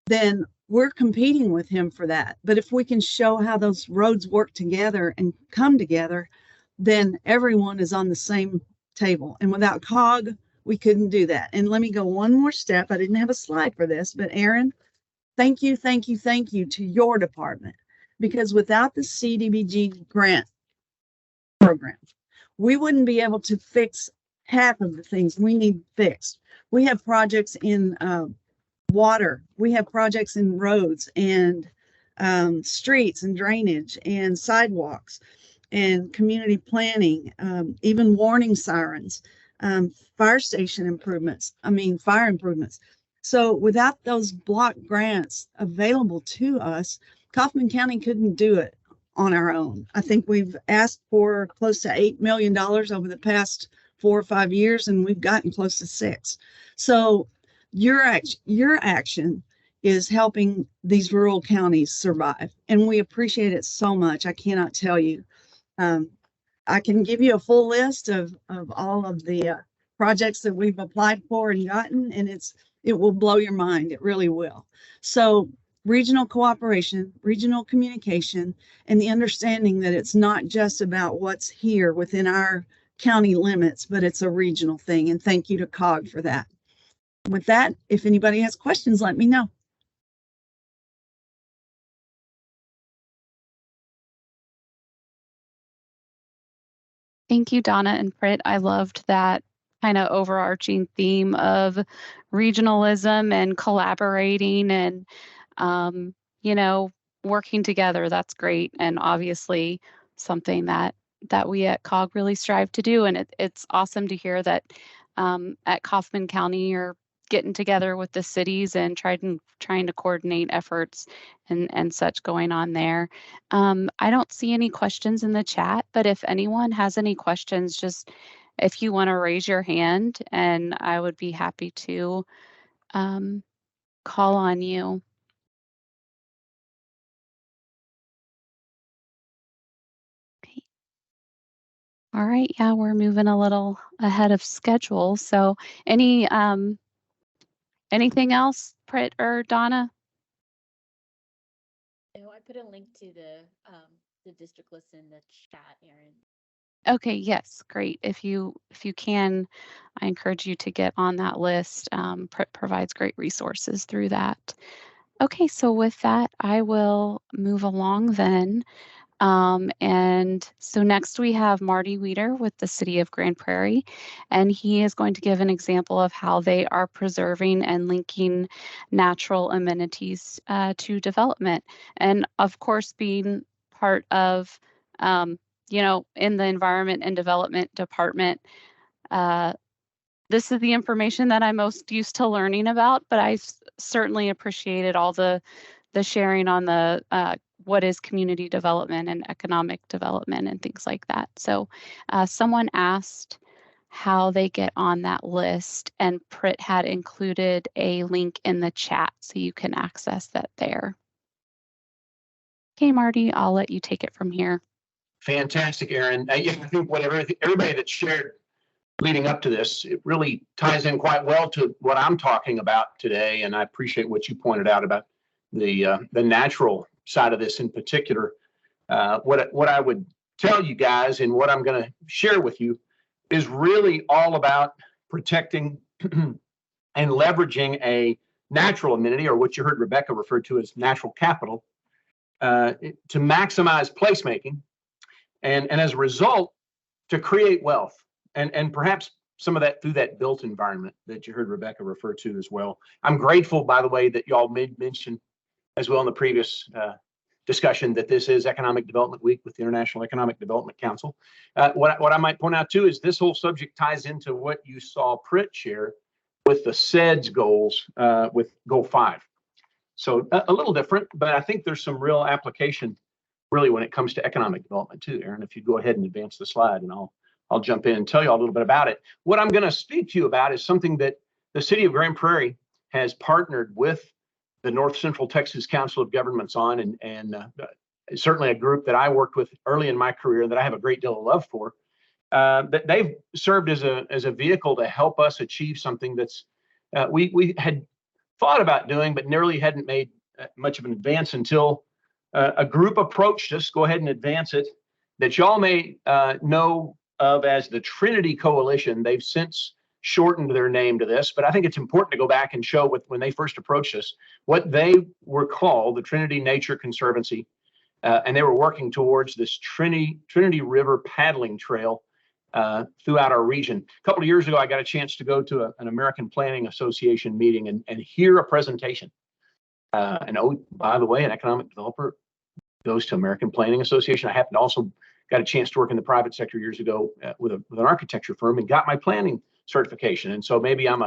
then we're competing with him for that. But if we can show how those roads work together and come together, then everyone is on the same table. And without COG, we couldn't do that. And let me go one more step. I didn't have a slide for this, but Aaron, thank you to your department, because without the CDBG grant program, we wouldn't be able to fix half of the things we need fixed. We have projects in water. We have projects in roads and streets and drainage and sidewalks and community planning, even warning sirens, fire improvements. So without those block grants available to us, Kaufman County couldn't do it on our own. I think we've asked for close to $8 million over the past 4 or 5 years, and we've gotten close to 6. So your action is helping these rural counties survive, and we appreciate it so much. I cannot tell you. I can give you a full list of all of the projects that we've applied for and gotten, and it will blow your mind. It really will. So regional cooperation, regional communication, and the understanding that it's not just about what's here within our county limits, but it's a regional thing. And thank you to COG for that. With that, if anybody has questions, let me know. Thank you, Donna and Britt. I loved that kind of overarching theme of regionalism and collaborating and, you know, working together. That's great. And obviously something that we at COG really strive to do. And it's awesome to hear that at Kaufman County you're getting together with the cities and trying to coordinate efforts and such going on there. I don't see any questions in the chat, but if anyone has any questions, just if you want to raise your hand, and I would be happy to call on you. Okay. All right, yeah, we're moving a little ahead of schedule. So anything else, Prit or Donna? No, I put a link to the district list in the chat, Erin. Okay, yes, great. If you can, I encourage you to get on that list. Prit provides great resources through that. Okay, so with that, I will move along then. And so next we have Marty Weeder with the City of Grand Prairie, and he is going to give an example of how they are preserving and linking natural amenities to development. And of course, being part of, in the Environment and Development Department, this is the information that I'm most used to learning about, but I certainly appreciated all the sharing on the what is community development and economic development and things like that. So someone asked how they get on that list, and Prit had included a link in the chat so you can access that there. Okay, Marty, I'll let you take it from here. Fantastic, Erin. Yeah, I think everybody that shared leading up to this, it really ties in quite well to what I'm talking about today. And I appreciate what you pointed out about the natural side of this in particular. What I would tell you guys and what I'm going to share with you is really all about protecting and leveraging a natural amenity, or what you heard Rebecca refer to as natural capital, to maximize placemaking, and as a result, to create wealth, and perhaps some of that through that built environment that you heard Rebecca refer to as well. I'm grateful, by the way, that y'all made mention as well in the previous discussion that this is Economic Development Week with the International Economic Development Council. What I might point out too is this whole subject ties into what you saw Prit share with the SEDS goals with Goal 5. So a little different, but I think there's some real application really when it comes to economic development too. Erin, if you go ahead and advance the slide, and I'll jump in and tell you a little bit about it. What I'm going to speak to you about is something that the City of Grand Prairie has partnered with the North Central Texas Council of Governments on, and certainly a group that I worked with early in my career that I have a great deal of love for. That they've served as a vehicle to help us achieve something that's we had thought about doing, but nearly hadn't made much of an advance until a group approached us. Go ahead and advance it. That y'all may know of as the Trinity Coalition. They've since shortened their name to this, but I think it's important to go back and show when they first approached us, what they were called, the Trinity Nature Conservancy, and they were working towards this Trinity River paddling trail throughout our region. A couple of years ago, I got a chance to go to an American Planning Association meeting and hear a presentation. And oh, by the way, an economic developer goes to American Planning Association. I happened to also got a chance to work in the private sector years ago with an architecture firm and got my planning certification. And so maybe I'm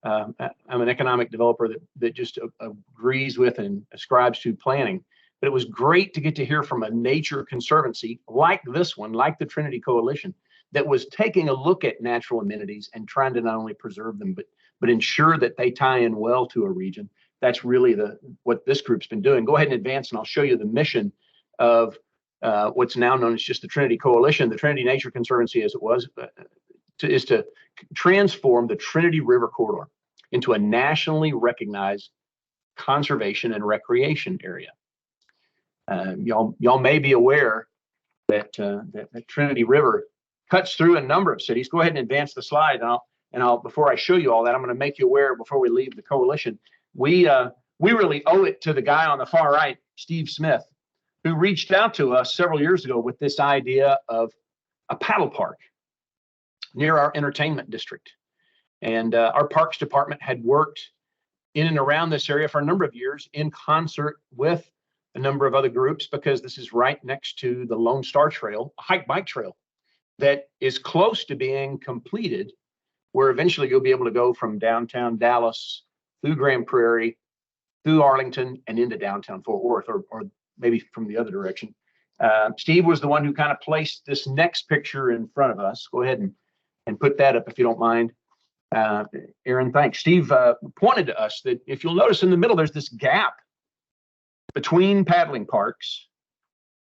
an economic developer that just agrees with and ascribes to planning. But it was great to get to hear from a nature conservancy like this one, like the Trinity Coalition, that was taking a look at natural amenities and trying to not only preserve them, but ensure that they tie in well to a region. That's really what this group's been doing. Go ahead and advance, and I'll show you the mission of what's now known as just the Trinity Coalition. The Trinity Nature Conservancy, as it was, is to transform the Trinity River corridor into a nationally recognized conservation and recreation area. Y'all may be aware that, that Trinity River cuts through a number of cities. Go ahead and advance the slide, and I'll before I show you all that, I'm going to make you aware before we leave the coalition. We really owe it to the guy on the far right, Steve Smith, who reached out to us several years ago with this idea of a paddle park near our entertainment district. And our Parks Department had worked in and around this area for a number of years in concert with a number of other groups, because this is right next to the Lone Star Trail, a hike bike trail that is close to being completed, where eventually you'll be able to go from downtown Dallas through Grand Prairie, through Arlington, and into downtown Fort Worth, or maybe from the other direction. Steve was the one who kind of placed this next picture in front of us. Go ahead and put that up if you don't mind. Aaron, thanks. Steve pointed to us that if you'll notice in the middle, there's this gap between paddling parks,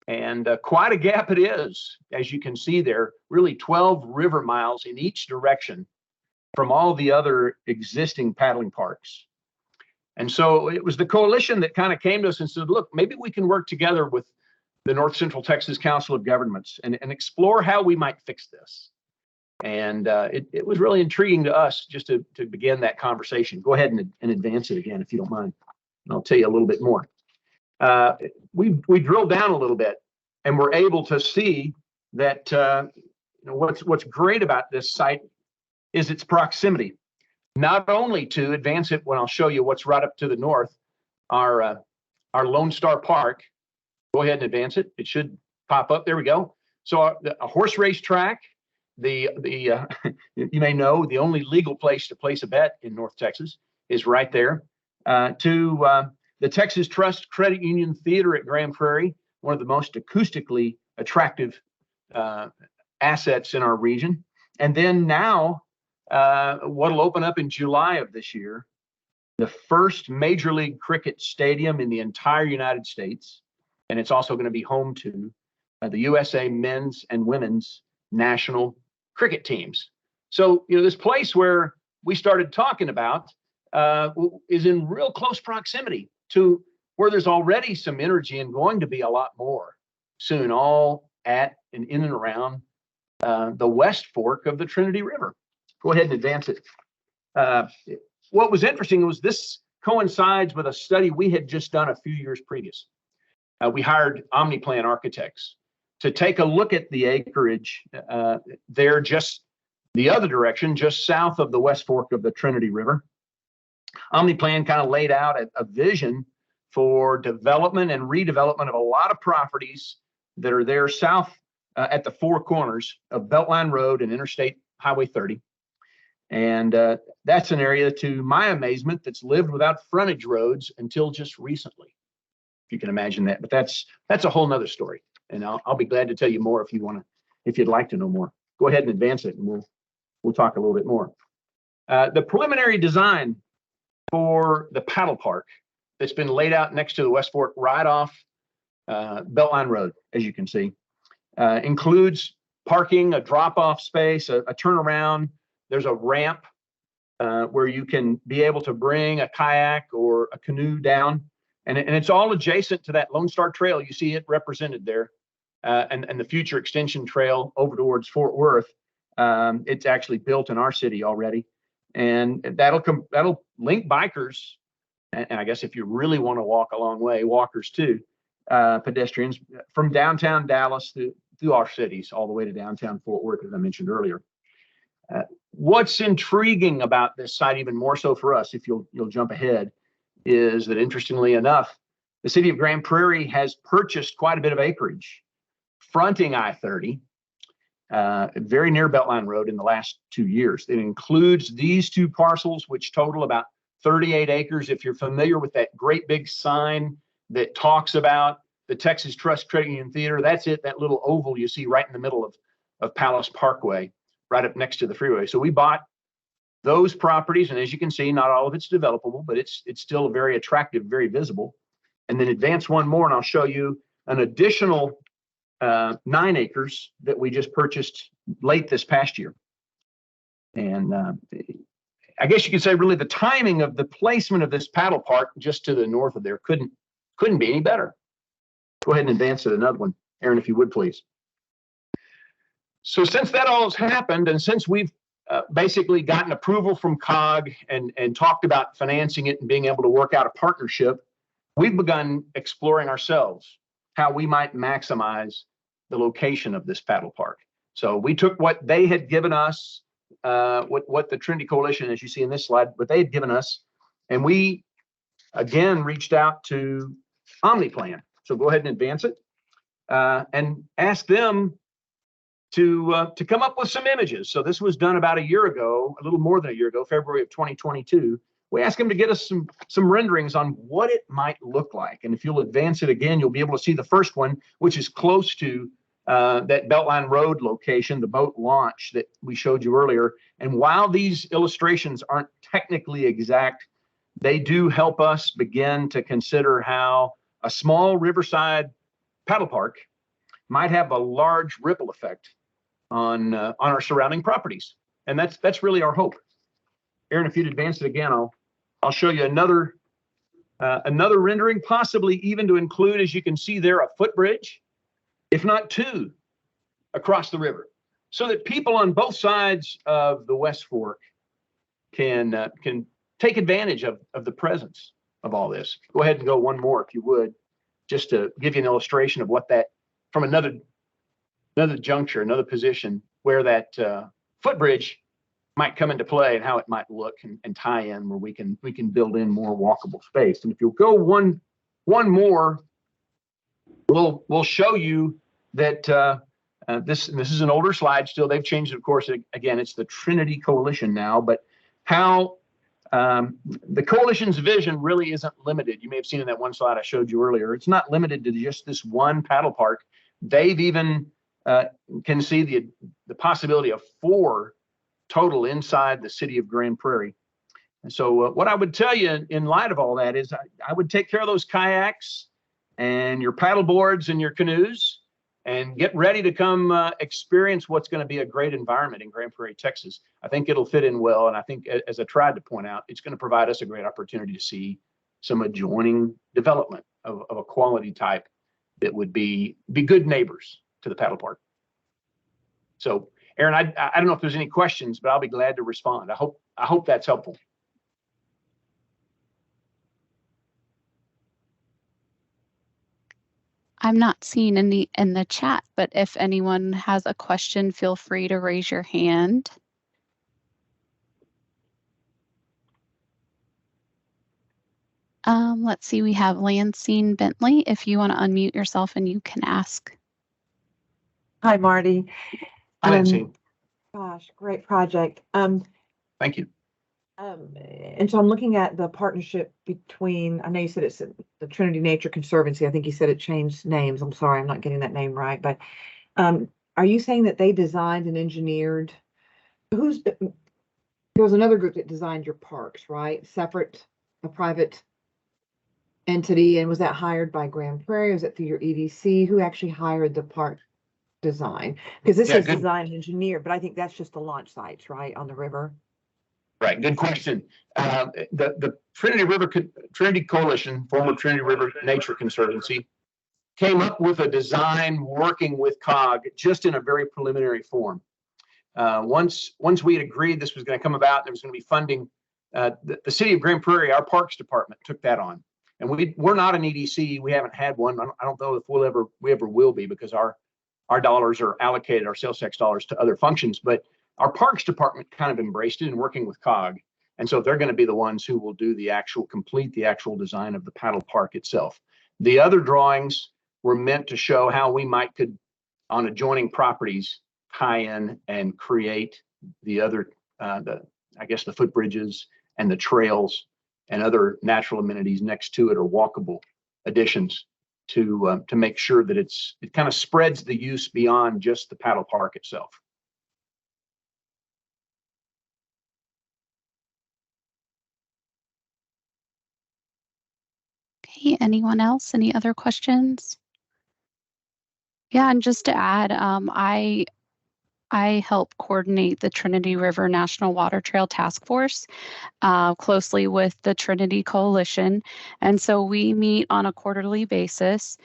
and quite a gap it is. As you can see there, really 12 river miles in each direction from all the other existing paddling parks. And so it was the coalition that kind of came to us and said, look, maybe we can work together with the North Central Texas Council of Governments and explore how we might fix this. And it was really intriguing to us just to begin that conversation. Go ahead and advance it again, if you don't mind. And I'll tell you a little bit more. We drilled down a little bit, and we're able to see that what's great about this site is its proximity, not only to advance it when I'll show you what's right up to the north, our Lone Star Park. Go ahead and advance it. It should pop up. There we go. So a horse race track, you may know the only legal place to place a bet in North Texas is right there. To the Texas Trust Credit Union Theater at Grand Prairie, one of the most acoustically attractive assets in our region. And then now, what'll open up in July of this year, the first Major League Cricket stadium in the entire United States. And it's also going to be home to the USA men's and women's national cricket teams. So, this place where we started talking about is in real close proximity to where there's already some energy and going to be a lot more soon, all at and in and around the West Fork of the Trinity River. Go ahead and advance it. What was interesting was this coincides with a study we had just done a few years previous. We hired OmniPlan architects to take a look at the acreage there just the other direction, just south of the West Fork of the Trinity River. OmniPlan kind of laid out a vision for development and redevelopment of a lot of properties that are there south at the four corners of Beltline Road and Interstate Highway 30. And that's an area, to my amazement, that's lived without frontage roads until just recently, if you can imagine that. But that's a whole nother story. And I'll be glad to tell you more if you'd like to know more. Go ahead and advance it, and we'll talk a little bit more. The preliminary design for the paddle park that's been laid out next to the West Fork right off Beltline Road, as you can see, includes parking, a drop-off space, a turnaround. There's a ramp where you can be able to bring a kayak or a canoe down. And it's all adjacent to that Lone Star Trail. You see it represented there. And the future extension trail over towards Fort Worth. It's actually built in our city already. And that'll link bikers. And I guess if you really want to walk a long way, walkers too, pedestrians from downtown Dallas through our cities, all the way to downtown Fort Worth, as I mentioned earlier. What's intriguing about this site, even more so for us, if you'll jump ahead, is that interestingly enough, the city of Grand Prairie has purchased quite a bit of acreage fronting I-30, very near Beltline Road in the last 2 years. It includes these two parcels, which total about 38 acres. If you're familiar with that great big sign that talks about the Texas Trust Credit Union Theater, that's it, that little oval you see right in the middle of Palace Parkway, right up next to the freeway. So we bought those properties, and as you can see, not all of it's developable, but it's still very attractive, very visible. And then advance one more, and I'll show you an additional 9 acres that we just purchased late this past year. And I guess you could say really the timing of the placement of this paddle park just to the north of there couldn't be any better. Go ahead and advance to another one, Aaron, if you would, please. So since that all has happened, and since we've basically gotten approval from COG and talked about financing it and being able to work out a partnership, we've begun exploring ourselves how we might maximize the location of this paddle park. So we took what they had given us, what the Trinity Coalition, as you see in this slide, what they had given us, and we again reached out to OmniPlan. So go ahead and advance it and ask them to come up with some images. So this was done about a year ago, a little more than a year ago, February of 2022. We asked them to get us some renderings on what it might look like. And if you'll advance it again, you'll be able to see the first one, which is close to that Beltline Road location, the boat launch that we showed you earlier. And while these illustrations aren't technically exact, they do help us begin to consider how a small riverside paddle park might have a large ripple effect on our surrounding properties. And that's really our hope. Aaron, if you'd advance it again, I'll show you another rendering, possibly even to include, as you can see there, a footbridge, if not two, across the river, so that people on both sides of the West Fork can take advantage of the presence of all this. Go ahead and go one more, if you would, just to give you an illustration of what that, from another juncture, another position, where that footbridge might come into play and how it might look and tie in, where we can build in more walkable space. And if you'll go one more, we'll show you that this is an older slide still. They've changed it, of course. Again, it's the Trinity Coalition now, but how the coalition's vision really isn't limited. You may have seen in that one slide I showed you earlier. It's not limited to just this one paddle park. They've even can see the possibility of 4 total inside the city of Grand Prairie. And so what I would tell you in light of all that is I would take care of those kayaks and your paddle boards and your canoes and get ready to come experience what's going to be a great environment in Grand Prairie, Texas. I think it'll fit in well. And I think, as I tried to point out, it's going to provide us a great opportunity to see some adjoining development of a quality type that would be good neighbors to the paddle park. So, Aaron, I don't know if there's any questions, but I'll be glad to respond. I hope that's helpful. I'm not seeing any in the chat, but if anyone has a question, feel free to raise your hand. Let's see, we have Lansing Bentley. If you want to unmute yourself and you can ask. Hi, Marty. Hi, Lansing. Gosh, great project. Thank you. And so I'm looking at the partnership between, I know you said it's the Trinity Nature Conservancy. I think you said it changed names. I'm sorry, I'm not getting that name right. But are you saying that they designed and engineered? There was another group that designed your parks, right? Separate, a private entity. And was that hired by Grand Prairie? Was it through your EDC? Who actually hired the park design? Because this is design and engineer, but I think that's just the launch sites, right, on the river. Right, good question. The Trinity Coalition, former Trinity River Nature Conservancy, came up with a design working with COG just in a very preliminary form. Once we had agreed this was going to come about, there was going to be funding. The City of Grand Prairie, our Parks Department, took that on, and we're not an EDC. We haven't had one. I don't know if we ever will be, because our dollars are allocated, our sales tax dollars, to other functions, but our Parks Department kind of embraced it and working with COG. And so they're going to be the ones who will do complete the actual design of the paddle park itself. The other drawings were meant to show how we could, on adjoining properties, tie in and create the other, the footbridges and the trails and other natural amenities next to it, or walkable additions to make sure that it kind of spreads the use beyond just the paddle park itself. Okay, anyone else? Any other questions? Yeah, and just to add, I I help coordinate the Trinity River National Water Trail Task Force closely with the Trinity Coalition. And so we meet on a quarterly basis.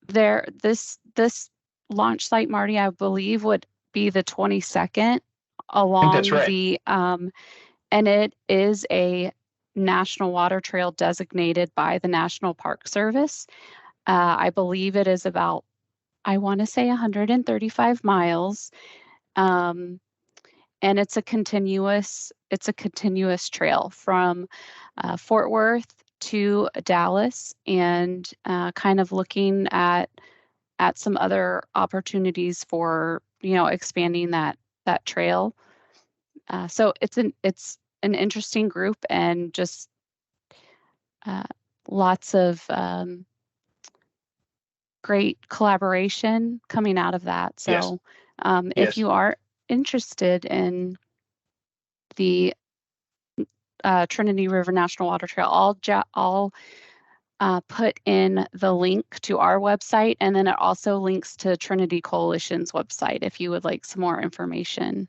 This launch site, Marty, I believe would be the 22nd think that's along right. the, and it is a National Water Trail designated by the National Park Service. I believe it is about, I want to say 135 miles. And it's a continuous trail from Fort Worth to Dallas, and kind of looking at some other opportunities for, expanding that trail. So it's an interesting group, and just lots of great collaboration coming out of that. Yes. So Yes. if you are interested in the Trinity River National Water Trail, I'll put in the link to our website, and then it also links to Trinity Coalition's website if you would like some more information.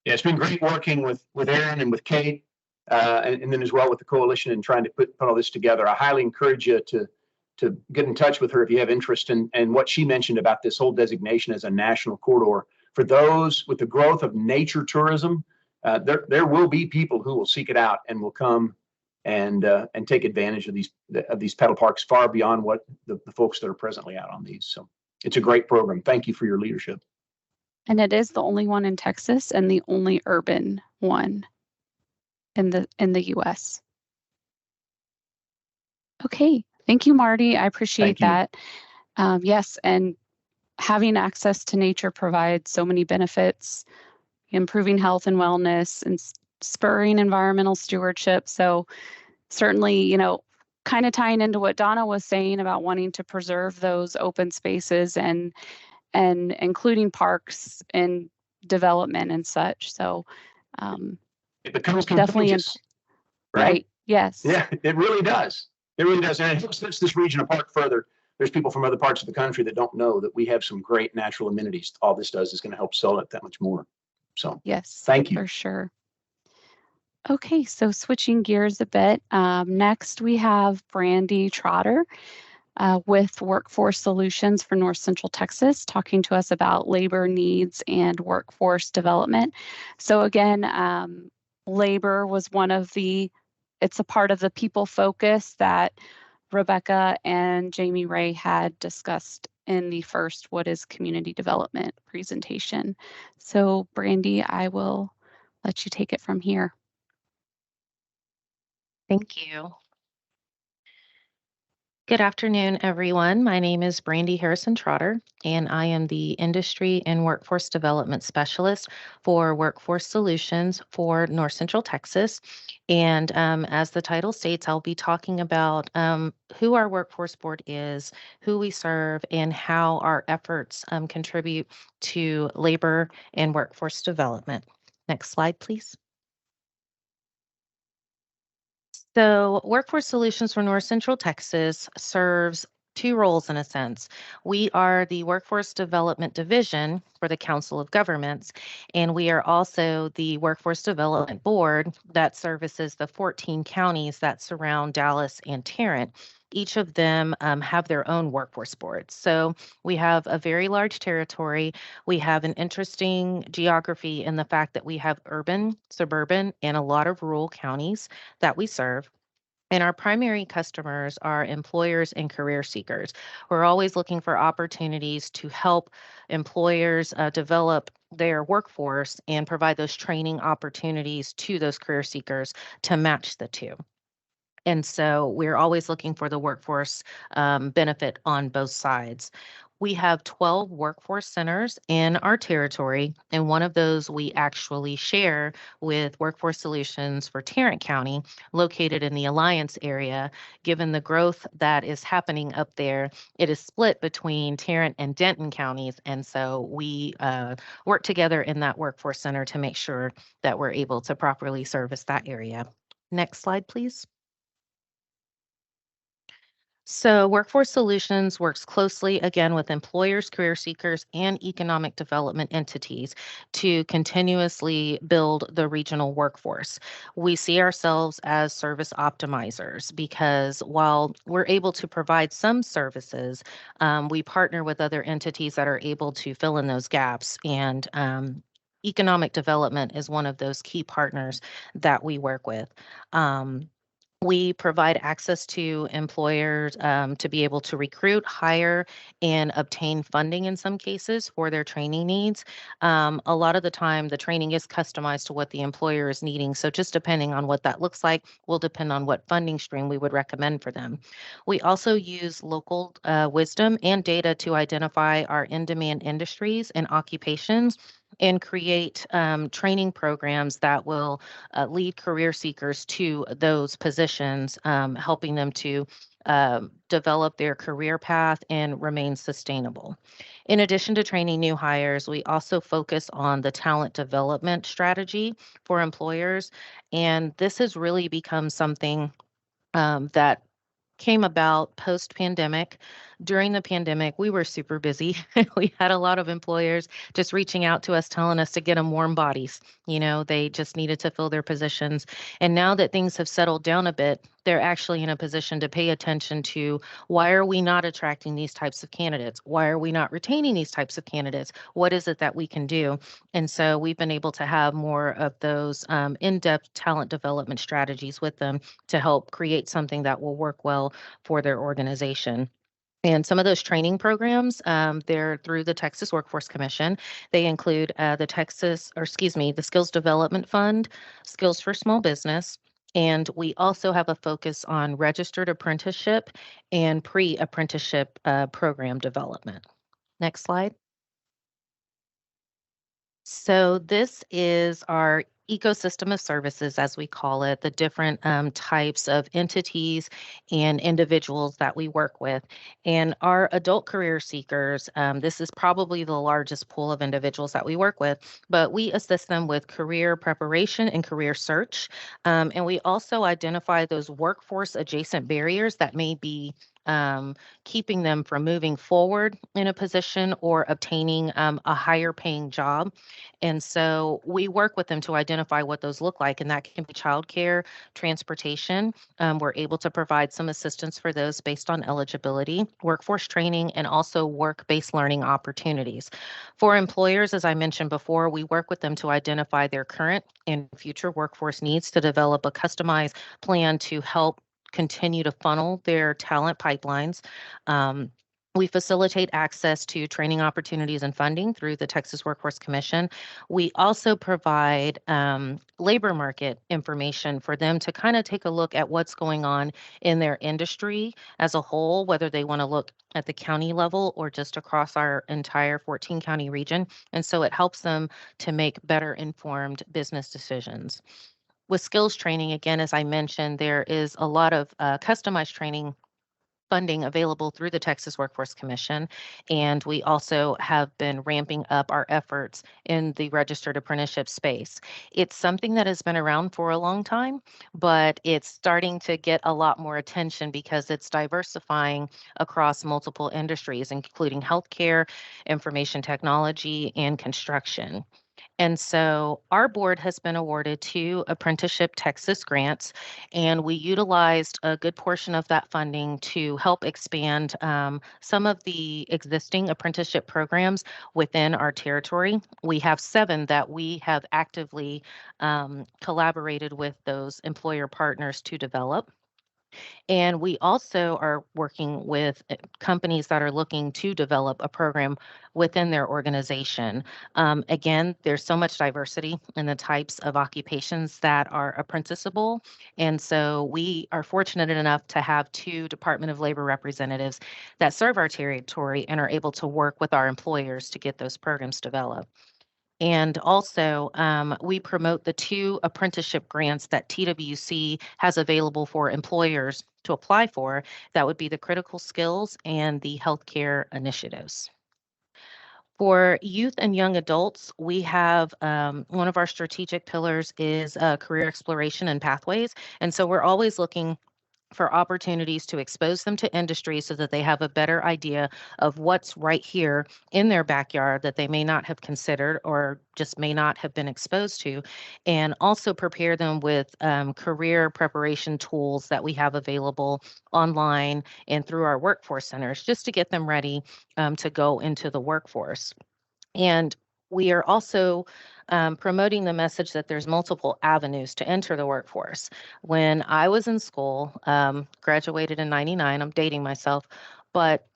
Yeah, it's been great working with Aaron and with Kate, and then as well with the coalition and trying to put all this together. I highly encourage you to get in touch with her if you have interest in what she mentioned about this whole designation as a national corridor. For those with the growth of nature tourism, there will be people who will seek it out and will come and take advantage of these pedal parks far beyond what the folks that are presently out on these. So it's a great program. Thank you for your leadership. And it is the only one in Texas and the only urban one in the US. Okay, thank you, Marty. I appreciate that. Yes, and having access to nature provides so many benefits, improving health and wellness and spurring environmental stewardship. So certainly, kind of tying into what Donna was saying about wanting to preserve those open spaces and including parks and development and such. So it becomes definitely contagious, right. Yes. Yeah, it really does. It really does. And it sets this region apart further. There's people from other parts of the country that don't know that we have some great natural amenities. All this does is going to help sell it that much more. So yes, thank you. For sure. Okay, so switching gears a bit. Next, we have Brandy Trotter with Workforce Solutions for North Central Texas, talking to us about labor needs and workforce development. So again, labor was it's a part of the people focus that Rebecca and Jamie Ray had discussed in the first What is Community Development presentation. So Brandy, I will let you take it from here. Thank you. Good afternoon, everyone. My name is Brandy Harrison Trotter, and I am the Industry and Workforce Development Specialist for Workforce Solutions for North Central Texas. And as the title states, I'll be talking about who our workforce board is, who we serve, and how our efforts contribute to labor and workforce development. Next slide, please. So, Workforce Solutions for North Central Texas serves two roles in a sense. We are the Workforce Development Division for the Council of Governments, and we are also the Workforce Development Board that services the 14 counties that surround Dallas and Tarrant. Each of them have their own workforce boards. So we have a very large territory. We have an interesting geography in the fact that we have urban, suburban, and a lot of rural counties that we serve. And our primary customers are employers and career seekers. We're always looking for opportunities to help employers develop their workforce and provide those training opportunities to those career seekers to match the two. And so we're always looking for the workforce benefit on both sides. We have 12 workforce centers in our territory, and one of those we actually share with Workforce Solutions for Tarrant County, located in the Alliance area. Given the growth that is happening up there, it is split between Tarrant and Denton counties, and so we work together in that workforce center to make sure that we're able to properly service that area. Next slide, please. So, Workforce Solutions works closely again with employers, career seekers, and economic development entities to continuously build the regional workforce. We see ourselves as service optimizers because while we're able to provide some services, we partner with other entities that are able to fill in those gaps. And economic development is one of those key partners that we work with. Um, we provide access to employers to be able to recruit, hire, and obtain funding in some cases for their training needs. A lot of the time, the training is customized to what the employer is needing. So, just depending on what that looks like, will depend on what funding stream we would recommend for them. We also use local wisdom and data to identify our in demand industries and occupations and create training programs that will lead career seekers to those positions, helping them to develop their career path and remain sustainable. In addition to training new hires, we also focus on the talent development strategy for employers. And this has really become something that came about post pandemic. During the pandemic, we were super busy. We had a lot of employers just reaching out to us, telling us to get them warm bodies. You know, they just needed to fill their positions. And now that things have settled down a bit, they're actually in a position to pay attention to why are we not attracting these types of candidates? Why are we not retaining these types of candidates? What is it that we can do? And so we've been able to have more of those in depth talent development strategies with them to help create something that will work well for their organization. And some of those training programs, they're through the Texas Workforce Commission. They include the Skills Development Fund, Skills for Small Business, and we also have a focus on registered apprenticeship and pre-apprenticeship program development. Next slide. So this is our ecosystem of services, as we call it, the different types of entities and individuals that we work with. And our adult career seekers, this is probably the largest pool of individuals that we work with, but we assist them with career preparation and career search. And we also identify those workforce adjacent barriers that may be keeping them from moving forward in a position or obtaining a higher paying job. And so we work with them to identify what those look like, and that can be childcare, transportation. We're able to provide some assistance for those based on eligibility, workforce training, and also work-based learning opportunities. For employers, as I mentioned before, we work with them to identify their current and future workforce needs to develop a customized plan to help continue to funnel their talent pipelines. We facilitate access to training opportunities and funding through the Texas Workforce Commission. We also provide labor market information for them to kind of take a look at what's going on in their industry as a whole, whether they want to look at the county level or just across our entire 14 county region. And so it helps them to make better informed business decisions. With skills training, again, as I mentioned, there is a lot of customized training funding available through the Texas Workforce Commission. And we also have been ramping up our efforts in the registered apprenticeship space. It's something that has been around for a long time, but it's starting to get a lot more attention because it's diversifying across multiple industries, including healthcare, information technology, and construction. And so our board has been awarded 2 Apprenticeship Texas grants, and we utilized a good portion of that funding to help expand some of the existing apprenticeship programs within our territory. We have 7 that we have actively collaborated with those employer partners to develop. And we also are working with companies that are looking to develop a program within their organization. Again, there's so much diversity in the types of occupations that are apprenticeable. And so we are fortunate enough to have 2 Department of Labor representatives that serve our territory and are able to work with our employers to get those programs developed. And also, we promote the 2 apprenticeship grants that TWC has available for employers to apply for. That would be the critical skills and the healthcare initiatives. For youth and young adults, we have one of our strategic pillars is career exploration and pathways. And so we're always looking for opportunities to expose them to industry so that they have a better idea of what's right here in their backyard that they may not have considered or just may not have been exposed to, and also prepare them with career preparation tools that we have available online and through our workforce centers just to get them ready to go into the workforce. And we are also promoting the message that there's multiple avenues to enter the workforce. When I was in school, graduated in 99, I'm dating myself, but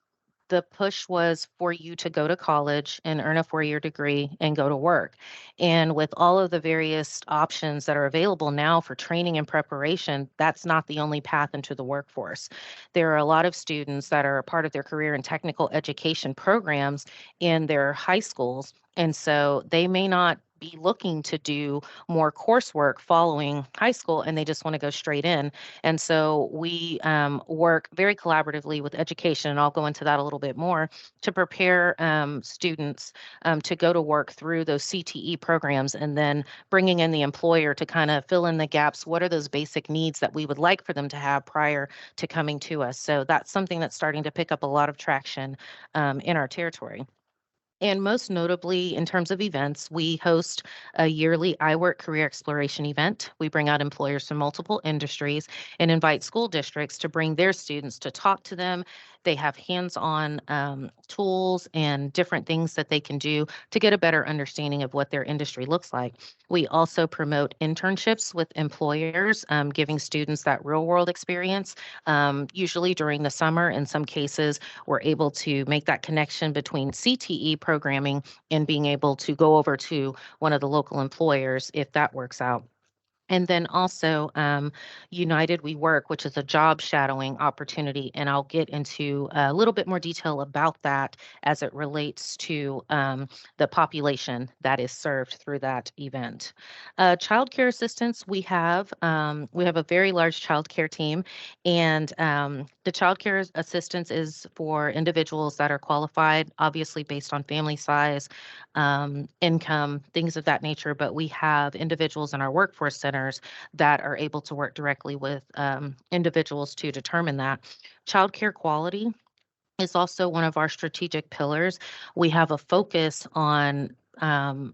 the push was for you to go to college and earn a 4-year degree and go to work. And with all of the various options that are available now for training and preparation, that's not the only path into the workforce. There are a lot of students that are a part of their career and technical education programs in their high schools. And so they may not be looking to do more coursework following high school and they just want to go straight in. And so we work very collaboratively with education, and I'll go into that a little bit more, to prepare students to go to work through those CTE programs, and then bringing in the employer to kind of fill in the gaps. What are those basic needs that we would like for them to have prior to coming to us? So that's something that's starting to pick up a lot of traction in our territory. And most notably, in terms of events, we host a yearly iWork Career Exploration event. We bring out employers from multiple industries and invite school districts to bring their students to talk to them. They have hands-on tools and different things that they can do to get a better understanding of what their industry looks like. We also promote internships with employers, giving students that real-world experience, usually during the summer. In some cases, we're able to make that connection between CTE programming and being able to go over to one of the local employers if that works out. And then also United We Work, which is a job shadowing opportunity. And I'll get into a little bit more detail about that as it relates to the population that is served through that event. Child care assistance, we have a very large child care team. And the child care assistance is for individuals that are qualified, obviously based on family size, income, things of that nature. But we have individuals in our workforce centers that are able to work directly with individuals to determine that. Childcare quality is also one of our strategic pillars. We have a focus on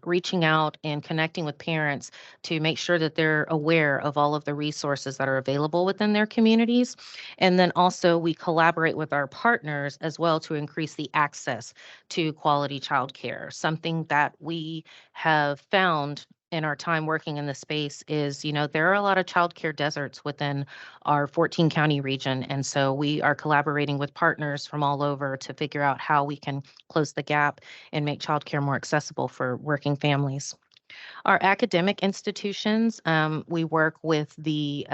reaching out and connecting with parents to make sure that they're aware of all of the resources that are available within their communities. And then also we collaborate with our partners as well to increase the access to quality childcare. Something that we have found in our time working in the space is, there are a lot of childcare deserts within our 14 county region. And so we are collaborating with partners from all over to figure out how we can close the gap and make childcare more accessible for working families. Our academic institutions, we work with the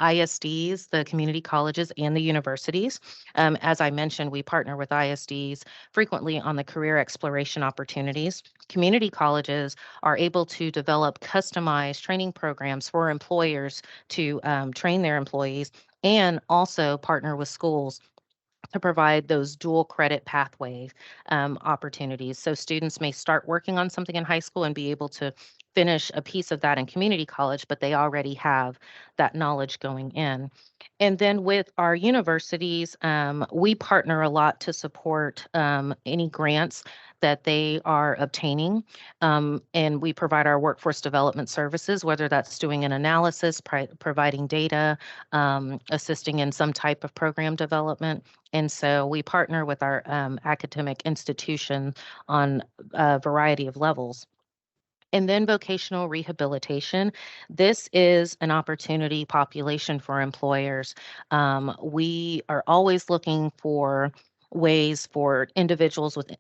ISDs, the community colleges, and the universities. As I mentioned, we partner with ISDs frequently on the career exploration opportunities. Community colleges are able to develop customized training programs for employers to train their employees, and also partner with schools to provide those dual credit pathway opportunities. So students may start working on something in high school and be able to finish a piece of that in community college, but they already have that knowledge going in. And then with our universities, we partner a lot to support any grants that they are obtaining. And we provide our workforce development services, whether that's doing an analysis, providing data, assisting in some type of program development. And so we partner with our academic institution on a variety of levels. And then vocational rehabilitation. This is an opportunity population for employers. We are always looking for ways for individuals with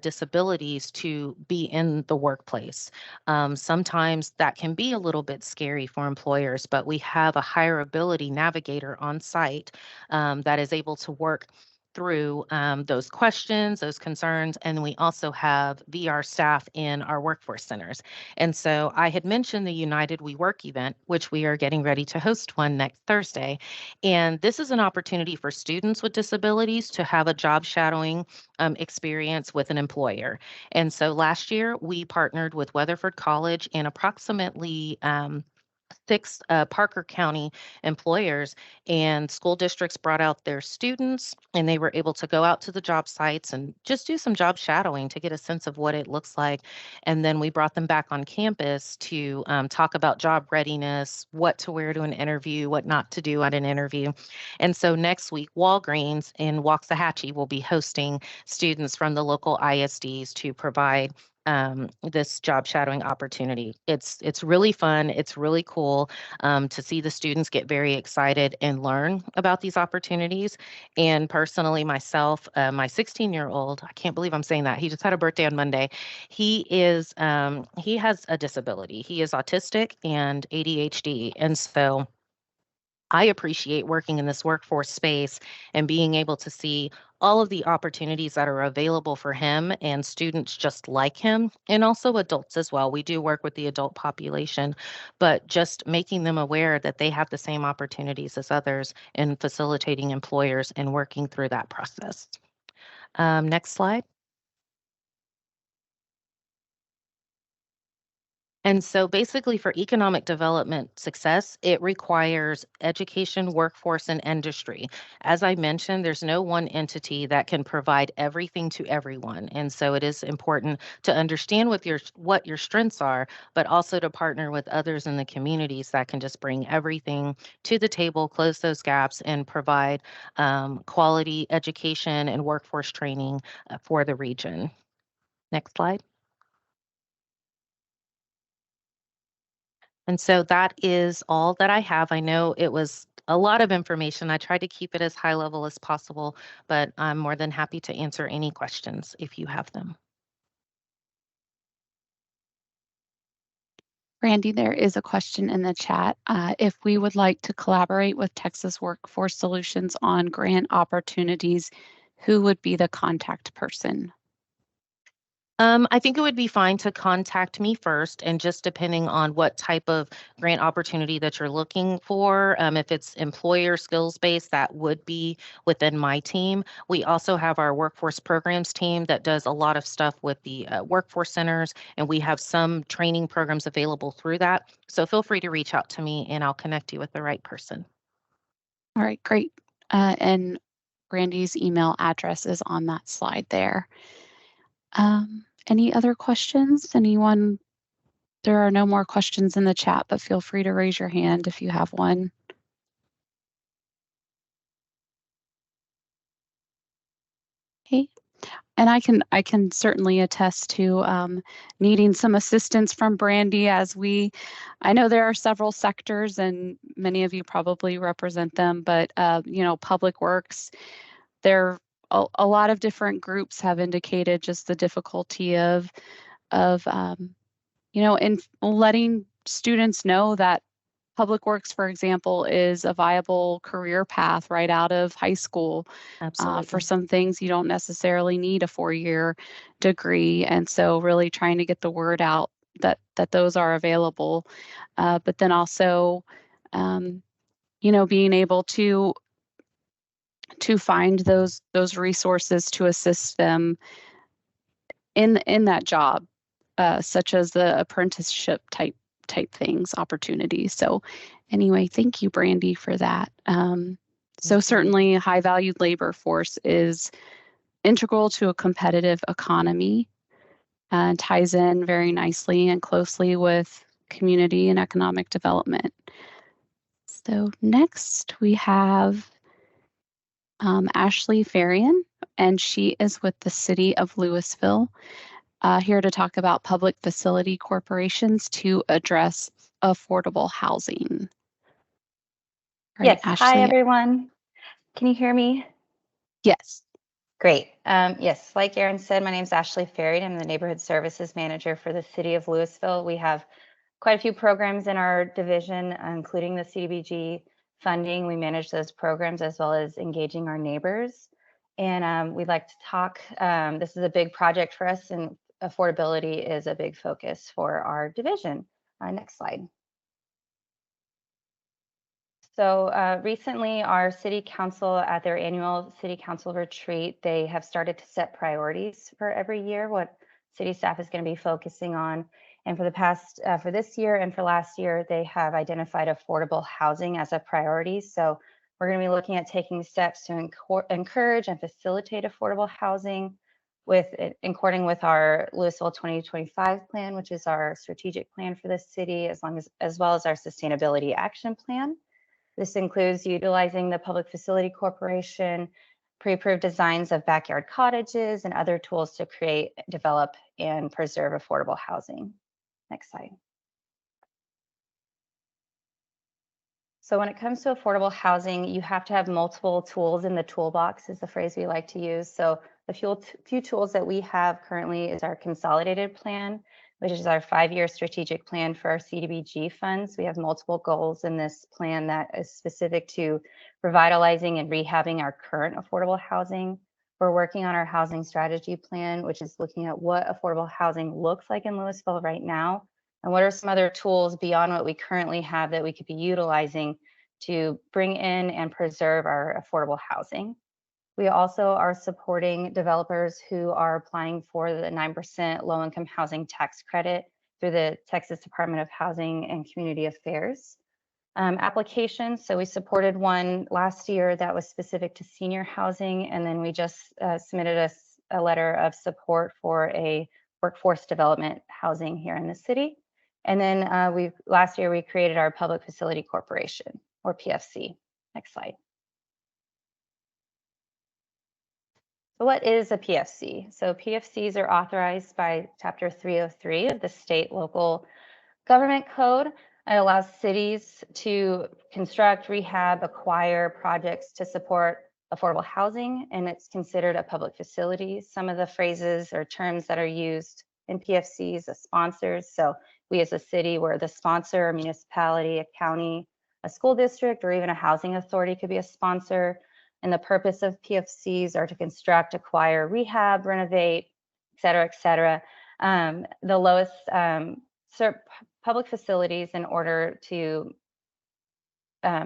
disabilities to be in the workplace. Sometimes that can be a little bit scary for employers, but we have a higher ability navigator on site that is able to work through those questions, those concerns, and we also have VR staff in our workforce centers. And so I had mentioned the United We Work event, which we are getting ready to host one next Thursday. And this is an opportunity for students with disabilities to have a job shadowing experience with an employer. And so last year we partnered with Weatherford College, and approximately 6 Parker County employers, and school districts brought out their students, and they were able to go out to the job sites and just do some job shadowing to get a sense of what it looks like. And then we brought them back on campus to talk about job readiness, what to wear to an interview, what not to do at an interview. And so next week, Walgreens in Waxahachie will be hosting students from the local ISDs to provide this job shadowing opportunity. It's really fun. It's really cool to see the students get very excited and learn about these opportunities. And personally, myself, my 16-year-old, I can't believe I'm saying that. He just had a birthday on Monday. He has a disability. He is autistic and ADHD, and so I appreciate working in this workforce space and being able to see all of the opportunities that are available for him and students just like him, and also adults as well. We do work with the adult population, but just making them aware that they have the same opportunities as others and facilitating employers and working through that process. Next slide. And so basically for economic development success, it requires education, workforce, and industry. As I mentioned, there's no one entity that can provide everything to everyone. And so it is important to understand what your strengths are, but also to partner with others in the communities that can just bring everything to the table, close those gaps, and provide quality education and workforce training for the region. Next slide. And so that is all that I have. I know it was a lot of information. I tried to keep it as high level as possible, but I'm more than happy to answer any questions if you have them. Randy, there is a question in the chat. If we would like to collaborate with Texas Workforce Solutions on grant opportunities, who would be the contact person? I think it would be fine to contact me first, and just depending on what type of grant opportunity that you're looking for, if it's employer skills based, that would be within my team. We also have our workforce programs team that does a lot of stuff with the workforce centers, and we have some training programs available through that. So feel free to reach out to me and I'll connect you with the right person. All right, great. And Randy's email address is on that slide there. Any other questions? Anyone? There are no more questions in the chat, but feel free to raise your hand if you have one. Okay. And I can certainly attest to needing some assistance from Brandy I know there are several sectors and many of you probably represent them, but Public Works, there a lot of different groups have indicated just the difficulty of in letting students know that Public Works, for example, is a viable career path right out of high school. For some things, you don't necessarily need a 4-year degree. And so really trying to get the word out that those are available. But then also, being able to find those resources to assist them in that job, such as the apprenticeship type things, opportunities. So anyway, thank you, Brandy, for that. So certainly high valued labor force is integral to a competitive economy and ties in very nicely and closely with community and economic development. So next we have Ashley Farian, and she is with the City of Lewisville, here to talk about public facility corporations to address affordable housing. Right, Yes. Ashley? Hi, everyone. Can you hear me? Yes. Great. Yes, like Erin said, my name is Ashley Ferried. I'm the Neighborhood Services Manager for the City of Lewisville. We have quite a few programs in our division, including the CDBG funding. We manage those programs as well as engaging our neighbors. And we'd like to talk, this is a big project for us, and affordability is a big focus for our division. Next slide. So recently, our city council at their annual city council retreat, they have started to set priorities for every year, what city staff is going to be focusing on. And for this year and for last year, they have identified affordable housing as a priority. So we're going to be looking at taking steps to encourage and facilitate affordable housing according with our Lewisville 2025 plan, which is our strategic plan for the city, as well as our sustainability action plan. This includes utilizing the Public Facility Corporation, pre-approved designs of backyard cottages, and other tools to create, develop, and preserve affordable housing. Next slide. So when it comes to affordable housing, you have to have multiple tools in the toolbox, is the phrase we like to use. So the few tools that we have currently is our consolidated plan, which is our 5-year strategic plan for our CDBG funds. We have multiple goals in this plan that is specific to revitalizing and rehabbing our current affordable housing. We're working on our housing strategy plan, which is looking at what affordable housing looks like in Lewisville right now, and what are some other tools beyond what we currently have that we could be utilizing to bring in and preserve our affordable housing. We also are supporting developers who are applying for the 9% low-income housing tax credit through the Texas Department of Housing and Community Affairs. Applications, so we supported one last year that was specific to senior housing, and then we just submitted a letter of support for a workforce development housing here in the city. And then last year we created our Public Facility Corporation, or PFC. Next slide. So what is a PFC? So PFCs are authorized by Chapter 303 of the State Local Government Code. It allows cities to construct, rehab, acquire projects to support affordable housing, and it's considered a public facility. Some of the phrases or terms that are used in PFCs as sponsors. So we as a city, we're the sponsor, a municipality, a county, a school district, or even a housing authority could be a sponsor. And the purpose of PFCs are to construct, acquire, rehab, renovate, et cetera, et cetera. The lowest public facilities in order to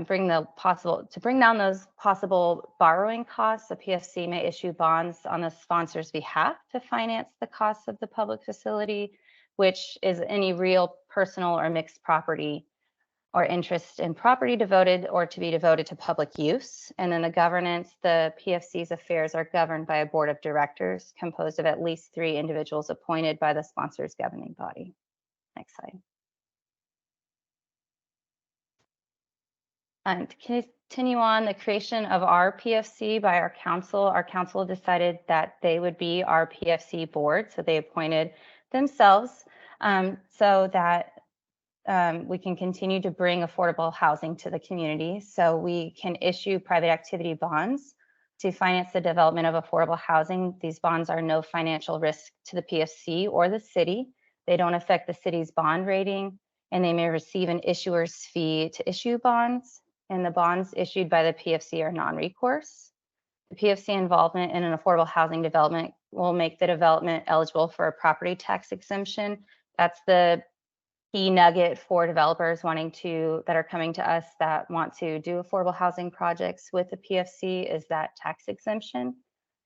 bring down those possible borrowing costs. The PFC may issue bonds on the sponsor's behalf to finance the costs of the public facility, which is any real personal or mixed property or interest in property devoted or to be devoted to public use. And then the governance, the PFC's affairs are governed by a board of directors composed of at least 3 individuals appointed by the sponsor's governing body. Next slide. And to continue on, the creation of our PFC by our council decided that they would be our PFC board. So they appointed themselves so that we can continue to bring affordable housing to the community. So we can issue private activity bonds to finance the development of affordable housing. These bonds are no financial risk to the PFC or the city. They don't affect the city's bond rating, and they may receive an issuer's fee to issue bonds. And the bonds issued by the PFC are non-recourse. The PFC involvement in an affordable housing development will make the development eligible for a property tax exemption. That's the key nugget for developers that are coming to us that want to do affordable housing projects with the PFC is that tax exemption.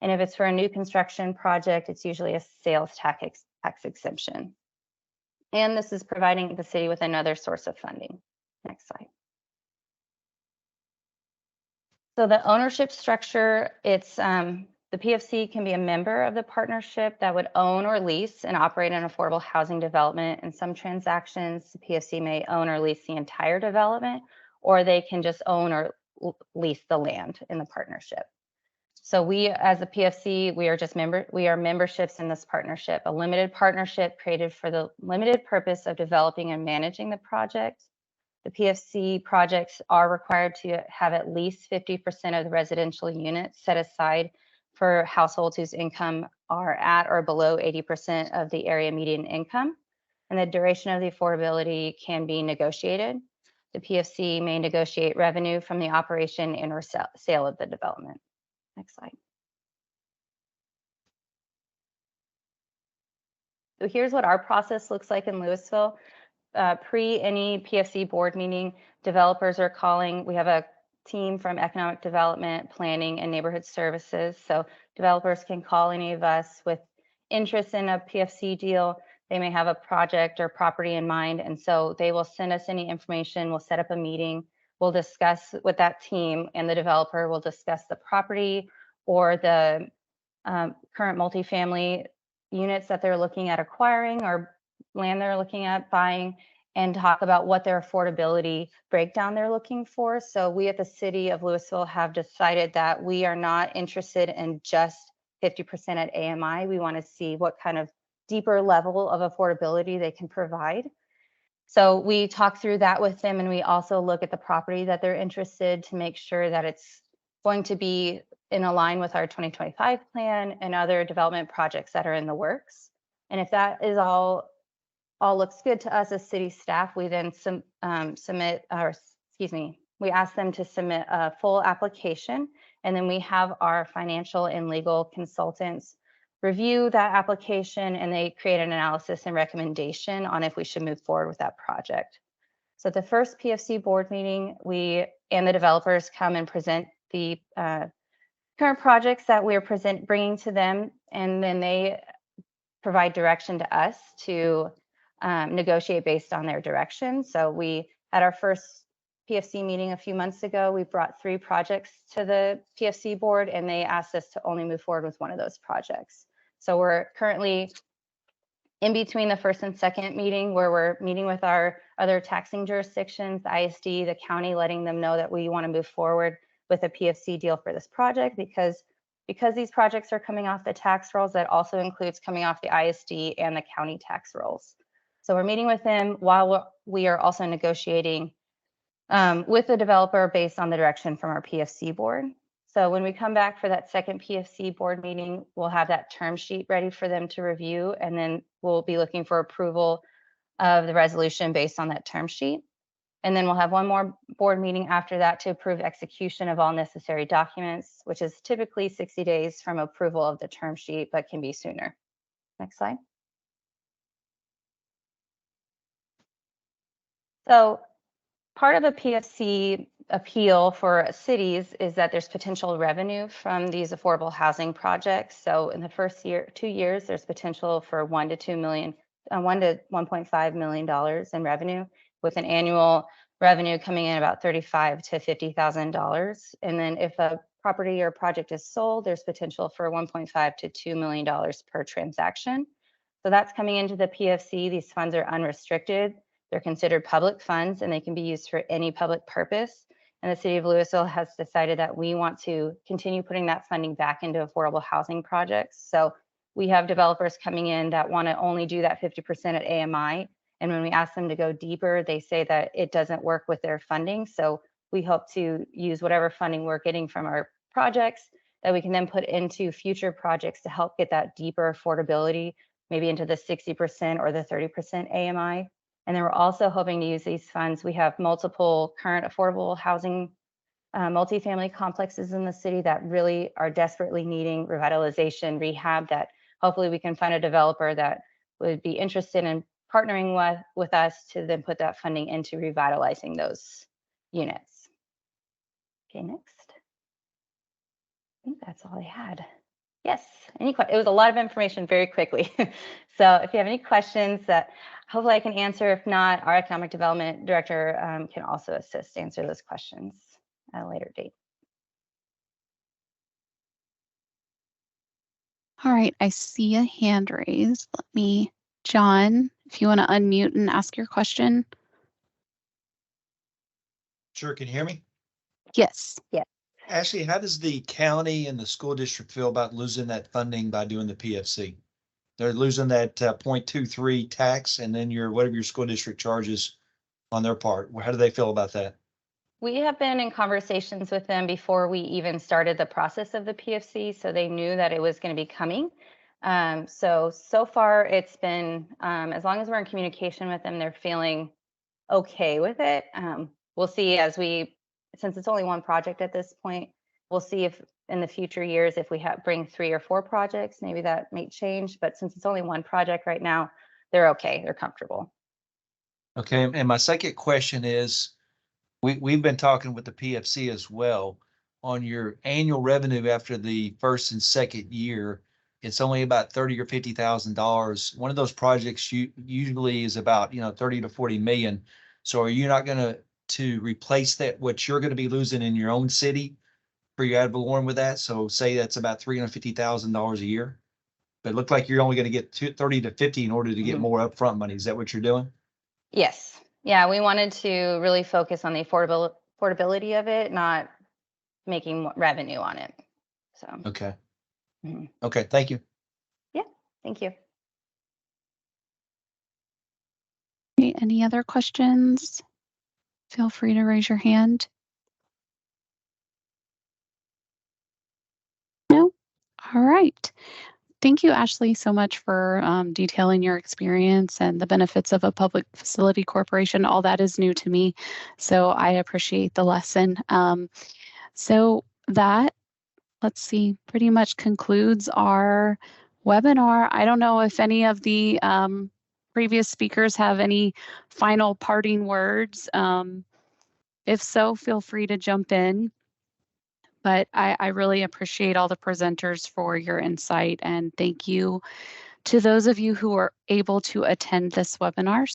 And if it's for a new construction project, it's usually a sales tax exemption. And this is providing the city with another source of funding. Next slide. So the ownership structure, it's the PFC can be a member of the partnership that would own or lease and operate an affordable housing development. In some transactions, the PFC may own or lease the entire development, or they can just own or lease the land in the partnership. So we, as a PFC, we are memberships in this partnership, a limited partnership created for the limited purpose of developing and managing the project. The PFC projects are required to have at least 50% of the residential units set aside for households whose income are at or below 80% of the area median income. And the duration of the affordability can be negotiated. The PFC may negotiate revenue from the operation and or sale of the development. Next slide. So here's what our process looks like in Lewisville. Pre any PFC board meeting, developers are calling. We have a team from economic development, planning, and neighborhood services. So developers can call any of us with interest in a PFC deal. They may have a project or property in mind. And so they will send us any information. We'll set up a meeting. We'll discuss with that team, and the developer will discuss the property or the current multifamily units that they're looking at acquiring or land they're looking at buying, and talk about what their affordability breakdown they're looking for. So we at the City of Lewisville have decided that we are not interested in just 50% at AMI. We want to see what kind of deeper level of affordability they can provide. So we talk through that with them, and we also look at the property that they're interested to make sure that it's going to be in line with our 2025 plan and other development projects that are in the works. And if that is all looks good to us as city staff, we then we ask them to submit a full application, and then we have our financial and legal consultants review that application, and they create an analysis and recommendation on if we should move forward with that project. So the first PFC board meeting, we and the developers come and present the current projects that we're bringing to them, and then they provide direction to us to negotiate based on their direction. So we had our first PFC meeting a few months ago. We brought 3 projects to the PFC board, and they asked us to only move forward with one of those projects. So we're currently in between the first and second meeting, where we're meeting with our other taxing jurisdictions, the ISD, the county, letting them know that we want to move forward with a PFC deal for this project, because these projects are coming off the tax rolls. That also includes coming off the ISD and the county tax rolls. So we're meeting with them while we are also negotiating with the developer based on the direction from our PFC board. So when we come back for that second PFC board meeting, we'll have that term sheet ready for them to review, and then we'll be looking for approval of the resolution based on that term sheet. And then we'll have one more board meeting after that to approve execution of all necessary documents, which is typically 60 days from approval of the term sheet, but can be sooner. Next slide. So part of a PFC appeal for cities is that there's potential revenue from these affordable housing projects. So in the first 2 years, there's potential for $1 to $1.5 million in revenue, with an annual revenue coming in about $35,000 to $50,000. And then if a property or project is sold, there's potential for $1.5 to $2 million per transaction. So that's coming into the PFC. These funds are unrestricted. They're considered public funds, and they can be used for any public purpose. And the City of Lewisville has decided that we want to continue putting that funding back into affordable housing projects. So we have developers coming in that want to only do that 50% at AMI. And when we ask them to go deeper, they say that it doesn't work with their funding. So we hope to use whatever funding we're getting from our projects that we can then put into future projects to help get that deeper affordability, maybe into the 60% or the 30% AMI. And then we're also hoping to use these funds. We have multiple current affordable housing multifamily complexes in the city that really are desperately needing revitalization, rehab, that hopefully we can find a developer that would be interested in partnering with us to then put that funding into revitalizing those units. Okay, next. I think that's all I had. Yes, it was a lot of information very quickly. So if you have any questions that hopefully I can answer, if not, our economic development director can also answer those questions at a later date. All right, I see a hand raised. John, if you want to unmute and ask your question. Sure, can you hear me? Yes. Yeah. Ashley, how does the county and the school district feel about losing that funding by doing the PFC? They're losing that 0.23 tax, and then whatever your school district charges on their part. How do they feel about that? We have been in conversations with them before we even started the process of the PFC, so they knew that it was going to be coming. So far it's been, as long as we're in communication with them, they're feeling okay with it. We'll see since it's only one project at this point, we'll see if in the future years, if we bring 3 or 4 projects, maybe that may change. But since it's only one project right now, they're okay. They're comfortable. Okay. And my second question is, we've been talking with the PFC as well on your annual revenue after the first and second year. it's only about $30,000 or $50,000. One of those projects usually is about, 30 to 40 million. So are you not going to replace that, what you're going to be losing in your own city for your ad valorem with that? So say that's about $350,000 a year. But it looked like you're only going to get 30 to 50 in order to get more upfront money. Is that what you're doing? Yes. Yeah, we wanted to really focus on the affordability of it, not making revenue on it. So, Okay. Mhm. Okay. Thank you. thank you. Okay, any other questions? Feel free to raise your hand. No? All right. Thank you, Ashley, so much for detailing your experience and the benefits of a public facility corporation. All that is new to me, so I appreciate the lesson. So that, let's see, pretty much concludes our webinar. I don't know if any of the previous speakers have any final parting words. If so, feel free to jump in. But I really appreciate all the presenters for your insight, and thank you to those of you who are able to attend this webinar.